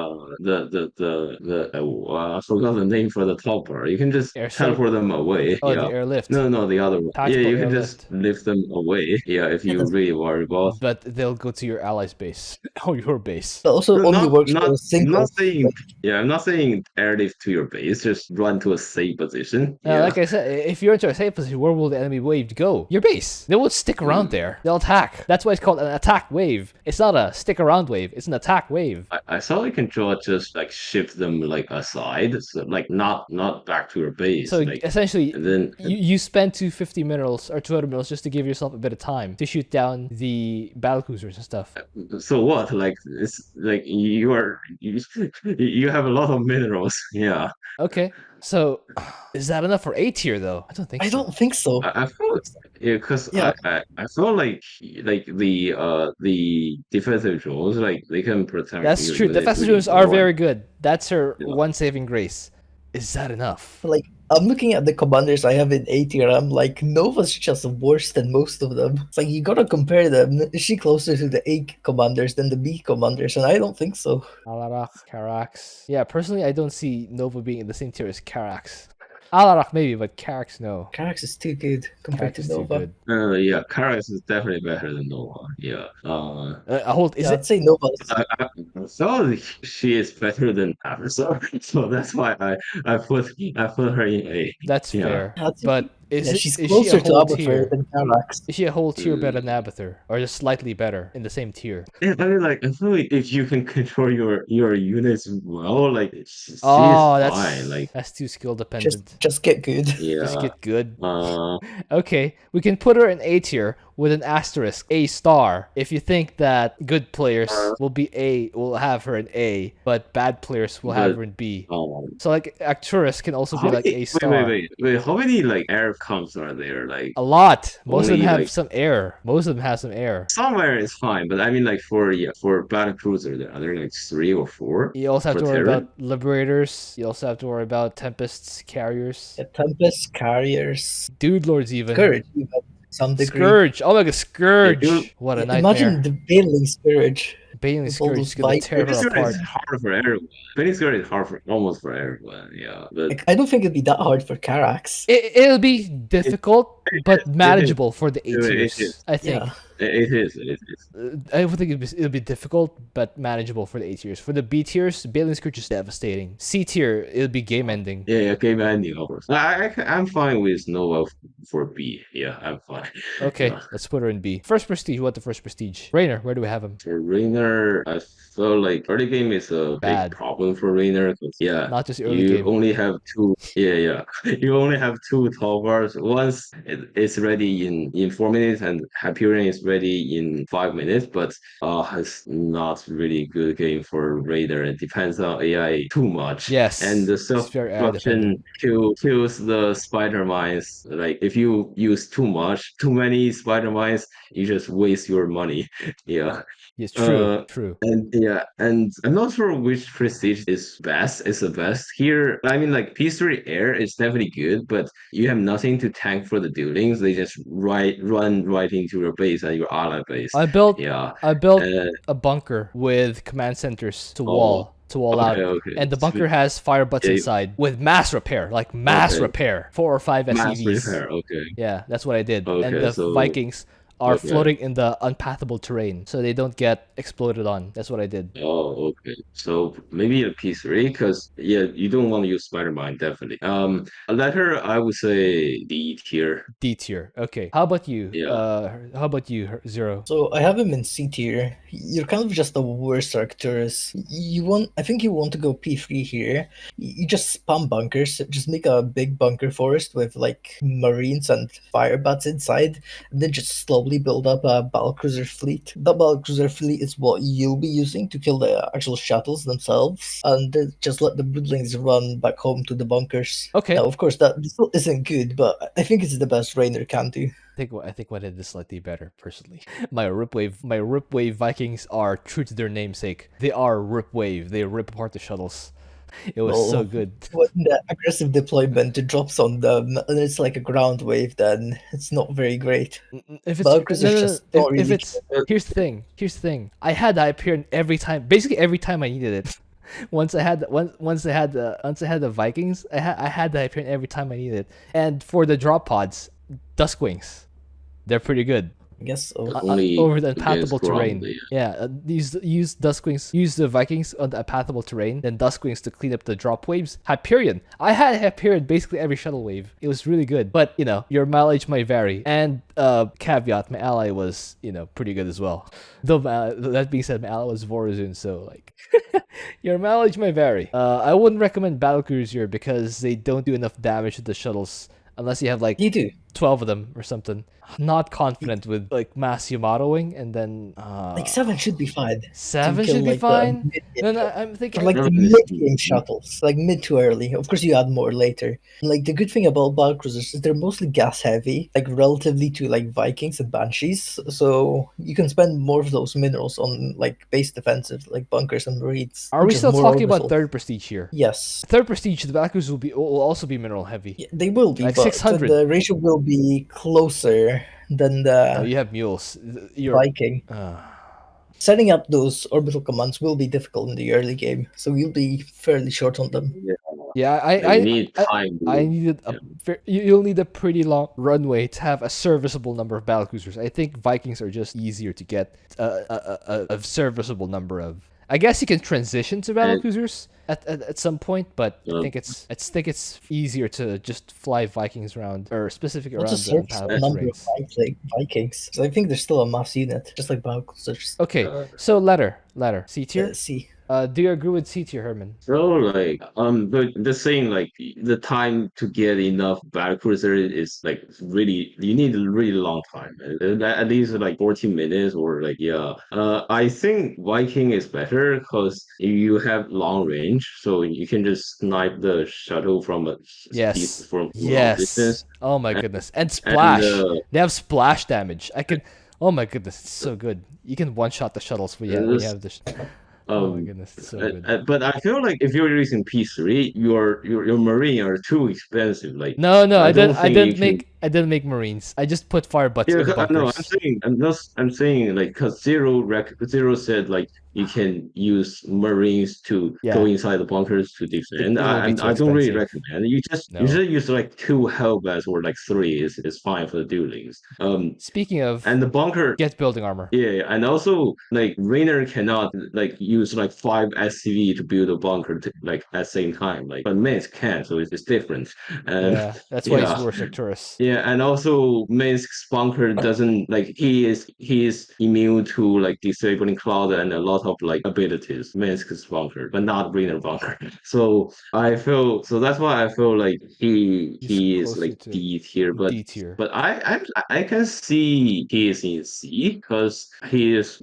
forgot the name for the top bar. You can just Airstrike? teleport them away. Oh, the Yeah. airlift. No, the other one. Yeah, Tactical you can just airlift. lift them away. Yeah, if Yeah, you really worry about. But they'll go to your allies' base. Or your base. that also No, only works for a I'm not single. saying. Yeah, I'm not saying airlift to your base. Just run to a safe position. Like Yeah. I said, if you're into a safe position, where will the enemy wave go? Your base. They won't stick around there. They'll attack. That's why it's called an attack wave. It's not a stick around wave. It's an attack wave. I saw you can just like shift them like aside, so like not back to your base, So like, essentially, and then you spend 250 minerals or 200 minerals just to give yourself a bit of time to shoot down the battlecruisers and stuff. so what? Like it's like you have a lot of minerals. Yeah, Okay, so is that enough for A tier though? I don't think I so. don't think so. I feel yeah, because Yeah, I feel like the defensive drones like they can protect That's your true. units Defensive really drones are well. very good. That's her Yeah. one saving grace. Is that enough? like I'm looking at the commanders I have in A tier. I'm like Nova's just worse than most of them. It's like you gotta compare them. Is she closer to the A commanders than the B commanders? And I don't think so. Alarak, Karax. Yeah, personally, I don't see Nova being in the same tier as Karax. Alarak maybe, but Karax no. Karax is too good compared Karax to is too Nova. good. Yeah, Karax is definitely better than Nova. Yeah. Is Yeah, I'd it? say Nova's. I saw she is better than Abathur, so that's why I put her in A. That's Yeah. fair. Yeah, I'd say But yeah, she's is she a closer to whole Abathur tier? than Karax. Is she a whole tier better than Mm. Abathur, or just slightly better in the same tier? Yeah, I mean, like I feel like if you can control your units well, like she is Oh, fine. Like that's too skill Just dependent. just get good. Just yeah, get good. uh, Okay, we can put her in A tier with an asterisk, A star. If you think that good players will have her in A, but bad players will have but her in B. um, So like Arcturus can also be how like many? A star. Wait. How many like air comps are there? Like A lot. Most of them only have like some air. Most of them have some air. somewhere is fine, but I mean like for battle cruiser, there are there like 3 or 4 You also have for to worry Terran? about liberators. You also have to worry about tempests, carriers, Yeah, Tempest, Carriers, dude lords even. Courage even. some degree. Scourge. Oh my god, Yeah, Scourge. What a Imagine nightmare. the Baneling Scourge Baneling with all Scourge those is gonna tear her Vipers. Phoenix apart. is hard for everyone. Phoenix is hard for almost for everyone. Yeah, but Like, I don't think it'd be that hard for Karax. It'll be it, difficult, but it is. manageable for the A It is. tiers, I Yeah. think. It is. It is. I would think it'll be difficult, but manageable for the A tiers. For the B tiers, Baneling Scourge is devastating. C tier, it'll be game ending. Yeah, yeah, game ending, of course. I'm fine with Nova for B. Yeah, I'm fine. Okay, Yeah. let's put her in B. First prestige, what the first prestige? Raynor, where do we have him? For Raynor, I feel like early game is a big Bad. problem for Raynor because yeah, Not just early you game. only have two. Yeah, yeah, you only have two tall bars. Once it's ready in 4 minutes, and Hyperion is ready in 5 minutes. But it's not really good game for Raynor. It depends on AI too much, and Yes, the it's self very AI dependent. destruction kills the spider mines. Like if you use too many spider mines, you just waste your money. Yeah. Yes, true, Uh, true. and yeah, and I'm not sure which prestige is the best here. I mean, like P3 Air is definitely good, but you have nothing to tank for the duelings. They just run right into your base and your ally base. I built Yeah. I built Uh, a bunker with command centers oh, to wall okay, out. okay. And the bunker Sweet. has fire butts Yeah, inside with mass repair, like mass okay. repair. 4 or 5 Mass SCVs. repair. Okay. Yeah, that's what I did. And Okay. the So Vikings are okay. floating in the unpathable terrain, so they don't get exploded on. That's what I did. Oh, okay. So maybe a P3 because yeah, you don't want to use Spider-Man definitely. A letter I would say D tier. D tier. Okay. How about you? Yeah. Zero? So I have him in C tier. You're kind of just the worst Arcturus. I think you want to go P3 here. You just spam bunkers. Just make a big bunker forest with like marines and fire bats inside, and then just slowly build up a battlecruiser fleet. That battlecruiser fleet is what you'll be using to kill the actual shuttles themselves, and then just let the Broodlings run back home to the bunkers. Okay. Now, of course, that still isn't good, but I think it's the best Raynor can do. I think what I did is slightly better personally. My Ripwave Vikings are true to their namesake. They are Ripwave. They rip apart the shuttles. It was so good. When the aggressive deployment drops on them and it's like a ground wave, then it's not very great. If it's Battlecruisers just don't if really it's here's the thing. I had Hyperion every time, basically every time I needed it. Once I had the Vikings, I had the Hyperion every time I needed it. And for the drop pods, Duskwings. They're pretty good. I guess so. Only Over the against unpathable terrain. Broadly. Yeah, use Duskwings, use the Vikings on the unpathable terrain, then Duskwings to clean up the drop waves. Hyperion. I had Hyperion basically every shuttle wave. It was really good, but you know your mileage might vary. And caveat, my ally was pretty good as well. Though that being said, my ally was Vorazun, so like your mileage might vary. I wouldn't recommend battlecruisers here because they don't do enough damage to the shuttles unless you have like You do. 12 of them or something. Not confident with like mass Yamatoing, and then Like 7 should be fine. 7 kill, should be like, the fine. mid-game No, I'm thinking For like the mid-game shuttles, like mid to early. Of course, you add more later. Like the good thing about battlecruisers is they're mostly gas heavy, like relatively to like Vikings and Banshees. So you can spend more of those minerals on like base defensive, like bunkers and marines. Are we which is still more talking about orbital. third prestige here? Yes, Third prestige, the Valkyries will also be mineral heavy. yeah, they will be, Like but 600. the ratio will be closer than No, the you have mules. You're Viking. Setting up those orbital commands will be difficult in the early game, so you'll be fairly short on them. yeah. You need time. I needed you'll need a pretty long runway to have a serviceable number of battlecruisers. I think Vikings are just easier to get a serviceable number of. I guess you can transition to battlecruisers at some point, but I think it's easier to just fly Vikings around or specifically around What's a the serviceable unpathable number of terrains. Vikings? 'Cause I think there's still a mass unit, just like battlecruisers. Okay, so letter C tier. See. Do you agree with C tier, Herman? So like the saying like the time to get enough battlecruiser is like really you need a really long time. At least like 14 minutes or like yeah. I think Viking is better because you have long range, so you can just snipe the shuttle from Yes. from long Yes. distance. Oh my goodness. And And splash. They have splash damage. I can. Oh my goodness, it's so good. You can one shot the shuttles when you have this. Oh my goodness, it's so good. But I feel like if you're using P3, your marine are too expensive. Like No, no, I I don't didn't. think you can. I didn't make marines. I just put fire butts Yeah, in no, I'm bunkers. saying like because Zero said like you can use Marines to go Yeah, inside the bunkers to defend. it will be too I don't really expensive. recommend. You No. should use like two Hellbats or like three is fine for the duelings. Speaking of, And the bunker. get building armor. Yeah, yeah, and also like Raynor cannot like use like five SCV to build a bunker like at the same time. Like but Mance can, so it's different. And Yeah, that's why he's yeah. worse Arcturus. Yeah, and also Minsk's bunker doesn't like he is immune to like disabling cloud and a lot of like abilities. Minsk's bunker, but not Rainer bunker. So that's why I feel like He's he is closer like to D tier, D tier. but I can see he is in C because he's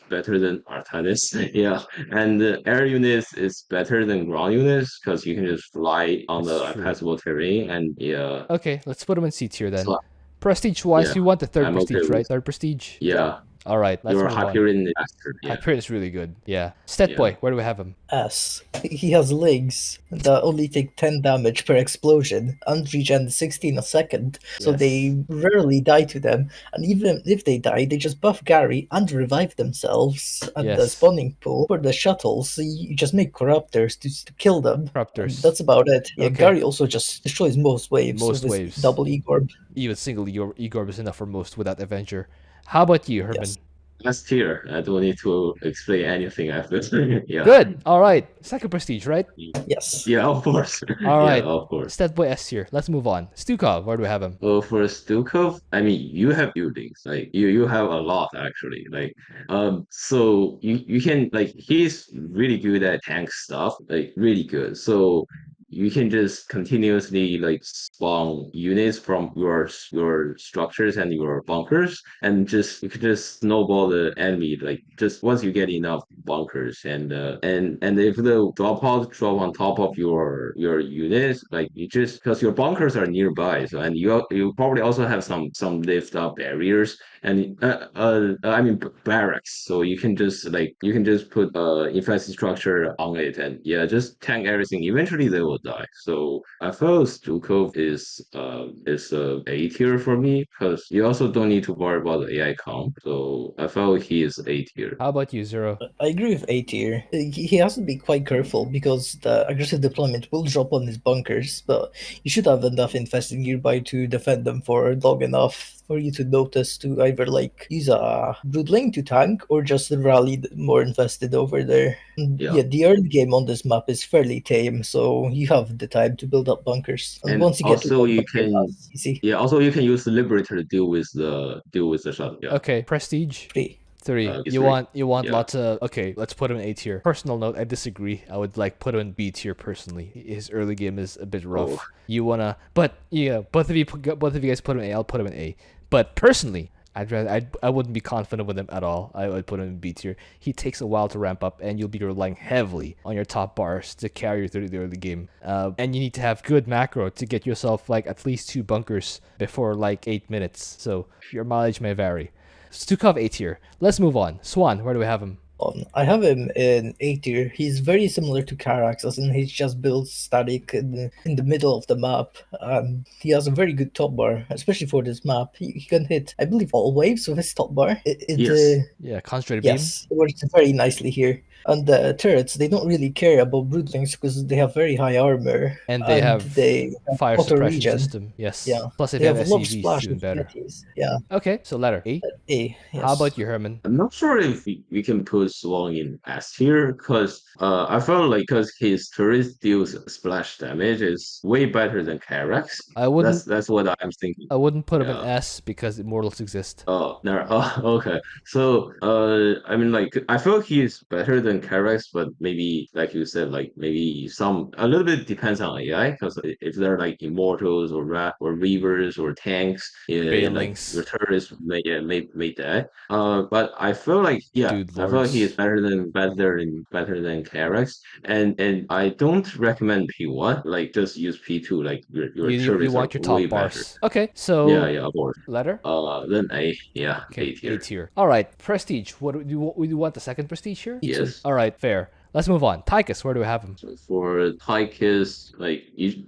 better than Artanis. Yeah, and the air units is better than ground units because you can just fly on That's the true. impassable terrain and yeah. Okay, let's put him in C tier then. So Prestige wise, yeah, you want the third I'm okay prestige, with right? Third prestige? yeah. All right, let's Your move on. Hyperion is faster. Yeah, Hyperion is really good. Yeah. Stet yeah. boy, where do we have him? S. He has legs that only take 10 damage per explosion and regen 16 a second, so Yes. they rarely die to them. And even if they die, they just buff Gary and revive themselves at the Yes. spawning pool. For the shuttles, you just make corruptors to kill them. And Corruptors. that's about it. Yeah, Okay. Gary also just destroys most waves Most with his waves. double E-Gorb. Even single Igor is enough for most without Avenger. How about you, Herman? Yes. Last tier. I don't need to explain anything after. Yeah. Good. All right. Second prestige, right? Yes. Yeah, of course. All Yeah, right. of course. Stat boy S tier. Let's move on. Stukov, where do we have him? Well, for Stukov, I mean, you have buildings. Like you have a lot actually. Like so you can like he's really good at tank stuff. Like really good. So you can just continuously like spawn units from your structures and your bunkers, and just you can just snowball the enemy. Like just once you get enough bunkers, and if the dropout drop on top of your units, like you just because your bunkers are nearby, so and you probably also have some lift up barriers and I mean barracks, so you can just put infested structure on it and yeah, just tank everything. Eventually they will die. So I feel Stukov is A tier for me because you also don't need to worry about the AI comp. So I felt he is A tier. How about you, Zero? I agree with A tier. He has to be quite careful because the aggressive deployment will drop on his bunkers, but you should have enough infested nearby to defend them for long enough for you to notice to either like use a broodling to tank or just rally more infested over there. Yeah. Yeah, the early game on this map is fairly tame, so you have the time to build up bunkers. And And once you get to also one you bunker, can that's easy. yeah, also you can use the Liberator to deal with the shuttle. Yeah. Okay, prestige. Free. Three. It's You three. want Yeah. lots of okay, let's put him in A tier. Personal note, I disagree. I would like put him in B tier personally. His early game is a bit rough. Oh. You wanna but yeah, both of you guys put him in A, I'll put him in A. But personally, I wouldn't be confident with him at all. I would put him in B tier. He takes a while to ramp up, and you'll be relying heavily on your top bars to carry you through the early game. And you need to have good macro to get yourself like at least 2 bunkers before like 8 minutes. So your mileage may vary. Stukov A tier. Let's move on. Swann, where do we have him? I have him in A tier. He's very similar to Karax, as in he just builds static in the middle of the map. He has a very good top bar, especially for this map. He can hit, I believe, all waves with his top bar. Yes. Yeah, concentrated beam. Yes, it works very nicely here. And the turrets, they don't really care about Broodlings because they have very high armor. And they have they fire auto suppression regen. system. Yes. Yeah. Plus if They you have have a lot of SCVs, splash it's even better. abilities. Yeah. Okay, so letter A. A. Yes. How about you, Herman? I'm not sure if we can put Swan in S tier because I felt like because his turret deals splash damage is way better than Karax. That's what I'm thinking. I wouldn't put him in Yeah. S because immortals exist. Oh, no. Oh, okay. So, I mean, like, I feel he is better than Karax, but maybe, like you said, like maybe a little bit depends on AI, because if they're like immortals or reavers or tanks, yeah, like Banelings. your turrets may die. But I feel like yeah, Dude I feel like he is lords. better than Karax, and I don't recommend P1. Like, just use P2. Like your You turrets are want your way top better. bars. Okay, so Yeah, of course. letter? Then A, yeah, Okay, A tier. A tier. All right, prestige. What do you want the second prestige here? E2. Yes. course. All right, fair. Let's move on. Tychus, where do we have him? For Tychus, like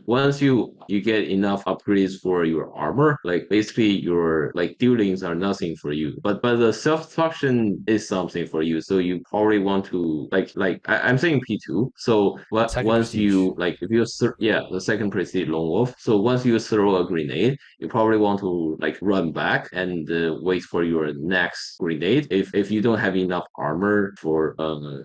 once you get enough upgrades for your armor, like basically your like duelings are nothing for you. But the self destruction is something for you. So you probably want to I'm saying P2. So what Second once prestige. you like if you yeah, the second prestige lone wolf. So once you throw a grenade, you probably want to like run back and wait for your next grenade if you don't have enough armor for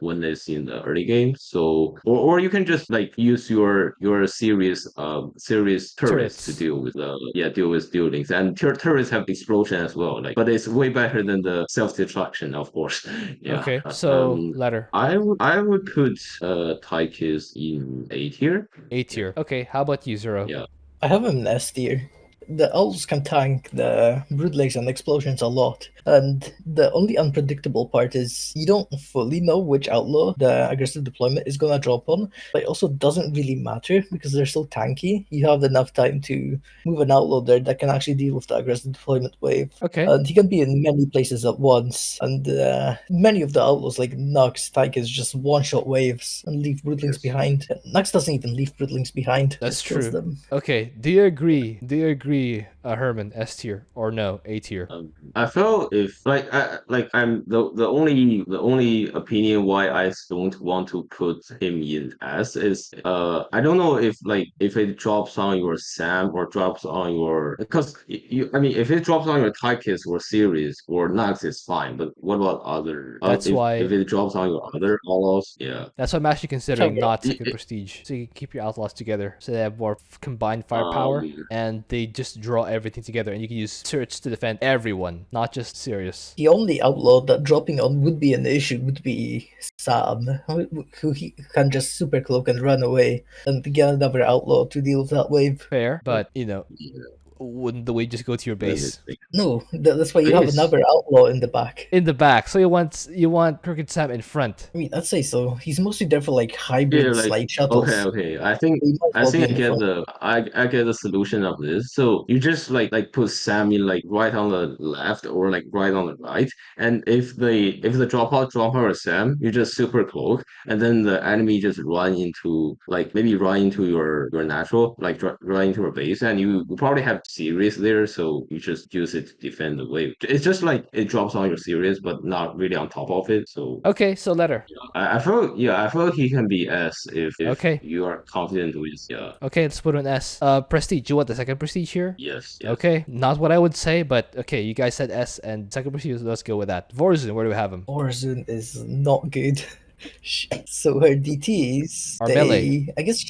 when it's in the early game. So or you can just like use your series turrets to Turrets. deal with deal with buildings, and turrets have explosion as well, like, but it's way better than the self destruction, of course. Yeah. Okay, so letter. I would put Tychus in A tier. A tier. Okay, how about you, Zero? Yeah. I have him in S tier. The owls can tank the broodlings and explosions a lot, and the only unpredictable part is you don't fully know which outlaw the aggressive deployment is gonna drop on, but it also doesn't really matter because they're so tanky. You have enough time to move an outlaw there that can actually deal with the aggressive deployment wave. Okay. And he can be in many places at once, and many of the outlaws like Nux, Tychus just one-shot waves and leave broodlings behind. Nux doesn't even leave broodlings behind, That's just kills true. them. Okay, do you agree? Do you agree, Herman, S tier or no, A tier? I felt if I'm the only opinion why I don't want to put him in S is I don't know if it drops on your Sam or drops on your, because you I mean if it drops on your Tychus or series or Nux is fine, but what about other That's if why it drops on your other allos? Yeah. that's why I'm actually considering However, not It- second it- prestige. So you can keep your outlaws together, so they have more combined um firepower, and they just draw everything together, and you can use turrets to defend everyone, not just Sirius. the only outlaw that dropping on would be an issue would be Sam, who he can just super cloak and run away and get another outlaw to deal with that wave. Fair, but yeah, wouldn't the wave just go to your let me base? think. No, that's why you have Base. another outlaw in the back. In the back, so you want Crooked Sam in front. I mean, I'd say so. He's mostly there for like Yeah, hybrid like slide okay, shuttles. okay. So he might as I well be think in the front. I get the solution of this. So you just like put Sammy like right on the left or like right on the right, and if the drop out of Sam, you just super cloak, and then the enemy just run into like maybe run into your natural like run into your base, and you probably have Sirius there, so you just use it to defend the wave. It's just like it drops on your Sirius, but not really on top of it. So Okay, so letter. I feel he can be S if Okay. you are confident with Okay, let's put an S. Prestige. You want the second prestige here? yes. Okay, not what I would say, but okay, you guys said S and second prestige. Let's go with that. Vorazun, where do we have him? Vorazun is not good. So her DTs, Our melee. I guess,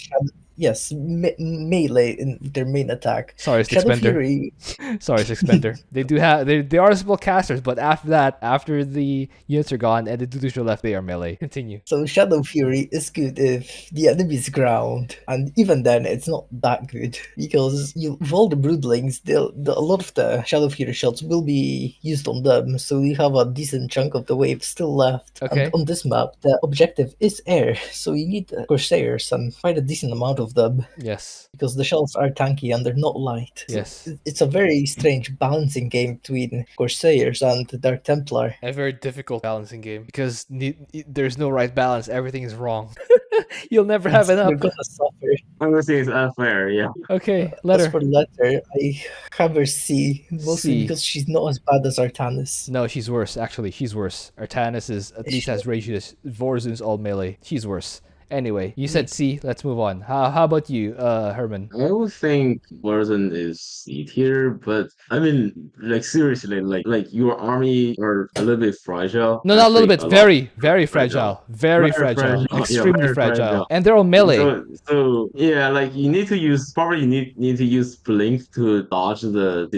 yes, melee in their main attack. Sorry, Shadow Stickspender. Fury, Sorry, Sixpender. they are spell casters, but after that, after the units are gone and the dudes are left, they are melee. Continue. so Shadow Fury is good if the enemy's ground, and even then, it's not that good because with all the broodlings, a lot of the Shadow Fury shots will be used on them, so you have a decent chunk of the wave still left. And Okay. on this map, the objective is air, so you need Corsairs and quite a decent amount of them Yes. because the shells are tanky and they're not light. So Yes. it's a very strange balancing game between Corsairs and Dark Templar. A very difficult balancing game because there's no right balance. Everything is wrong. You'll never have enough. You're gonna suffer. Honestly, it's unfair. Yeah. Okay, As letter. for Letter, I have her C, mostly C. because she's not as bad as Artanis. No, she's worse. Actually, she's worse. Artanis is at least has ratios. Vorazun's all melee. She's worse. Anyway, you said C. Let's move on. How about you, Herman? I would think Warzone is C tier, but I mean, like seriously, like your army are a little bit fragile. No, not a little Actually, bit. a lot Very, very fragile. Very very fragile. fragile. Yeah, Extremely very fragile. fragile. And they're all melee. So yeah, like you need to use probably need to use Blink to dodge the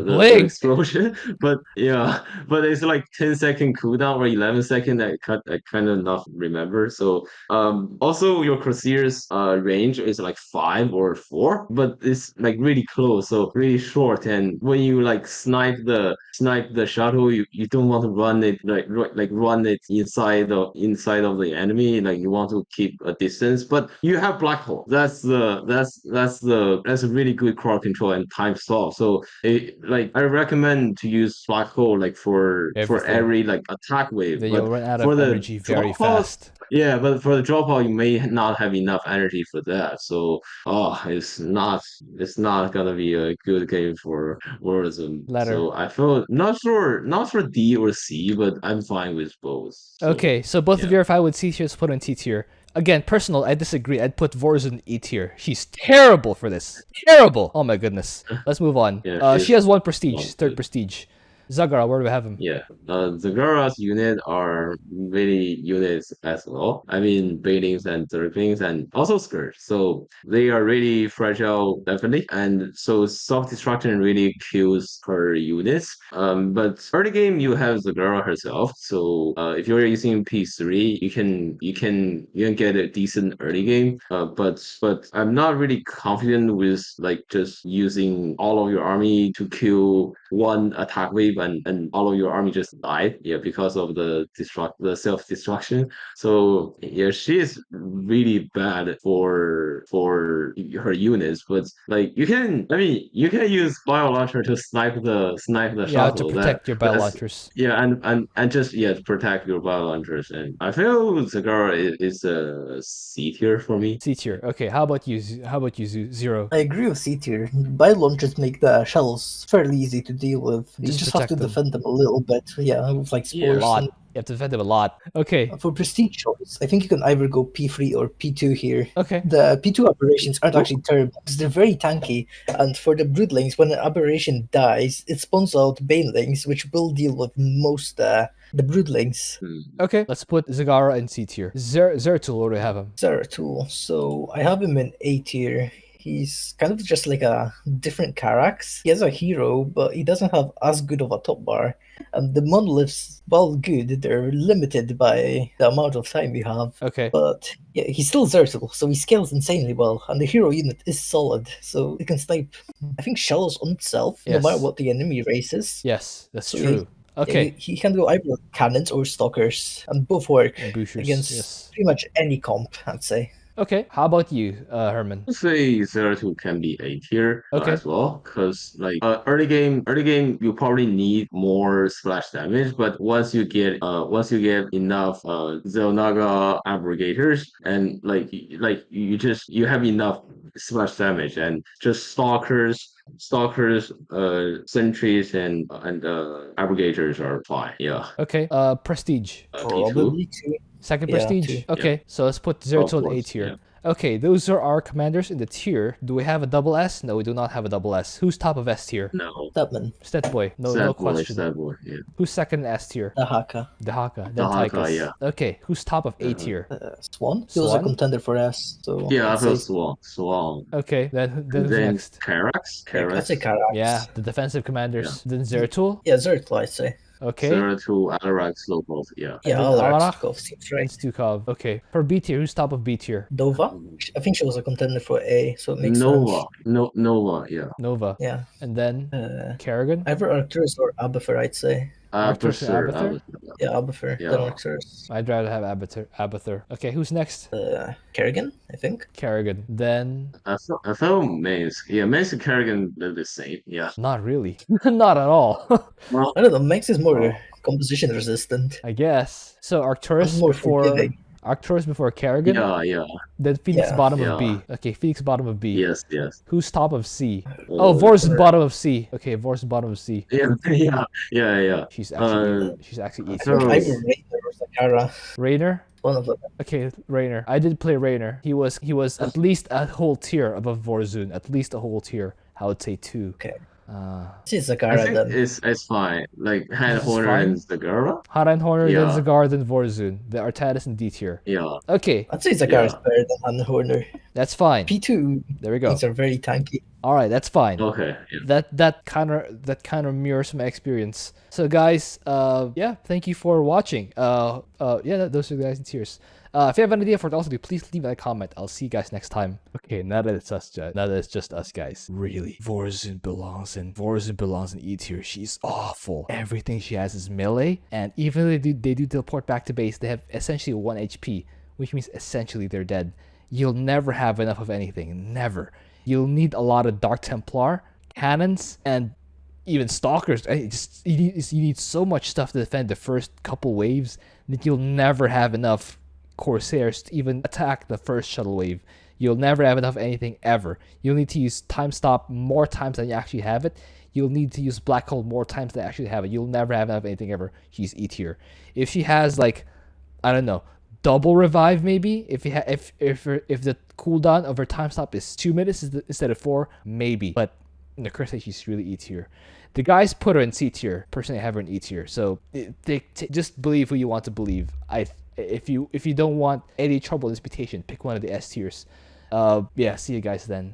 Blink. explosion. But yeah, but it's like 10-second cooldown or 11 second. I kind of not remember. So Also, your Crusader's range is like 5 or 4, but it's like really close, so really short. And when you like snipe the shuttle, you don't want to run it like run it inside of the enemy. Like you want to keep a distance, but you have black hole. That's a really good crowd control and time stop. So like I recommend to use black hole like for Everything. every like attack wave. Then But you'll run out for of the energy very drop pod, fast. yeah, but for the dropout, you may not have enough energy for that. So, it's not gonna be a good game for Warzone. Letter. So I feel not for D or C, but I'm fine with both. So Okay, so both of yeah, you are fine with C tier, let's put her in T tier. Again, personal, I disagree. I'd put Vorazun in E tier. She's terrible for this. Terrible! Oh my goodness. Let's move on. yeah, She she's has 1 prestige, not third good. prestige. Zagara, where do we have him? Yeah, Zagara's unit are really units as well. I mean, Broodlings and Zerglings and also Scourge. So they are really fragile, definitely. And so self-destruction really kills her units. But early game you have Zagara herself. So if you're using P3, you can get a decent early game. But I'm not really confident with like just using all of your army to kill one attack wave and all of your army just died, yeah, because of the self-destruction. So yeah, she is really bad for her units. But like you can use bio launcher to snipe the Yeah, to shuttle. protect your bio That's launchers. yeah, and just yeah, to protect your bio launchers. And I feel Zagara is a C tier for me. C tier. Okay, how about you? How about you, Zero? I agree with C tier. Bio launchers make the shells fairly easy to deal with. You Just just have to protect them. defend them a little bit, yeah, with like A Yeah. spores. lot. You have to defend them a lot. Okay. For prestige choice, I think you can either go P3 or P2 here. Okay. The P2 aberrations aren't actually terrible because they're very tanky, and for the Broodlings, when an aberration dies, it spawns out Banelings, which will deal with most the Broodlings. Okay. Let's put Zagara in C tier. Zeratul, where do we have him? Zeratul, so I have him in A tier. He's kind of just like a different Karax. He has a hero, but he doesn't have as good of a top bar. And the monoliths, while good, they're limited by the amount of time you have. Okay. But yeah, he's still Zeratul, so he scales insanely well, and the hero unit is solid, so it can snipe, I think, shells on itself, no Yes. matter what the enemy race is. Yes, that's So true. Okay. He can go either cannons or stalkers, and both work Boosters, against yes. pretty much any comp, I'd say. Okay. How about you, Herman? I'd say Zeratul can be A tier Okay. as well, because like early game you probably need more splash damage, but once you get enough Zelnaga abrogators and you have enough splash damage and just stalkers, sentries and abrogators are fine. Yeah. Okay. Prestige. P2. Probably two. Second Yeah, prestige? two. Okay, so let's put Of Zeratul in A course, tier. yeah. Okay, those are our commanders in the tier. Do we have a double S? No, we do not have a double S. Who's top of S tier? No. Stetmann, Stetboy. No Sad boy, question. sad boy, yeah. Who's second in S tier? Dehaka, Dehaka. Then Dehaka, Tychus. yeah. Okay, who's top of A tier? Swann. He was a Swann? contender for S, so Yeah, I I'd feel say, Swann. Okay, then who's Then next? Karax. I'd say Karax. Karax. Yeah, the defensive commanders. Then Zeratul. Yeah, Zeratul, I'd say. Okay. Zeratul, Alarak, Stukov, yeah. Yeah, then Alarak, Alarak Stukov seems And right. Stukov. Okay. For B tier, who's top of B tier? Dova, I think she was a contender for A, so it makes Nova. sense. Nova, yeah. Nova. Yeah, And then Kerrigan. either Arcturus or Abathur, I'd say. Arcturus and Abathur? Yeah, Abathur, Yeah. then Arcturus. I'd rather have Abathur. Okay, who's next? Kerrigan, I think. Kerrigan. Then I felt Mace. Yeah, Mace and Kerrigan they're the same. Yeah. not really. Not at all. Well, I don't know, Max is more Oh. composition resistant. I guess. So Arcturus I'm more before forgiving. Arcturus before Kerrigan. yeah. Then Phoenix Yeah. bottom of Yeah. B. Okay, Phoenix bottom of B. Yes. Who's top of C? Oh, Vorazun bottom of C. Okay, Vorazun bottom of C. Yeah. She's actually E so- tier. Either Raynor or Zagara, Raynor. one of them. Okay, Raynor. I did play Raynor. He was at least a whole tier above Vorazun. At least a whole tier. I would say 2. Okay. Uh, It's I Zagara think then. it's fine. Like Hand This is Horner fine? and Zagara. Horner, then Yeah. Zagara, then Vorazun. The Artanis in D tier. Yeah. Okay. I'd say Zagara is Yeah. better than Anne Horner, That's fine. P2 There we go. things are very tanky. All right, that's fine. Okay. Yeah. That kind of mirrors my experience. So guys, yeah, thank you for watching. Yeah, those are the guys in tears. If you have an idea for it, also please leave a comment. I'll see you guys next time. Okay, now that it's just us guys. Really, Vorazun belongs in E tier. She's awful. Everything she has is melee, and even if they do teleport back to base, they have essentially 1 HP, which means essentially they're dead. You'll never have enough of anything. Never. You'll need a lot of Dark Templar, cannons, and even Stalkers. You need so much stuff to defend the first couple waves that you'll never have enough Corsairs to even attack the first shuttle wave. You'll never have enough of anything ever. You'll need to use Time Stop more times than you actually have it. You'll need to use Black Hole more times than you actually have it. You'll never have enough of anything ever. She's E tier. If she has like, I don't know, double revive maybe, if the cooldown of her time stop is 2 minutes instead of 4, maybe. But in the current state, she's really E tier. The guys put her in C tier. Personally, I have her in E tier. So just believe who you want to believe. If you don't want any trouble in this mutation, pick one of the S tiers. Yeah, see you guys then.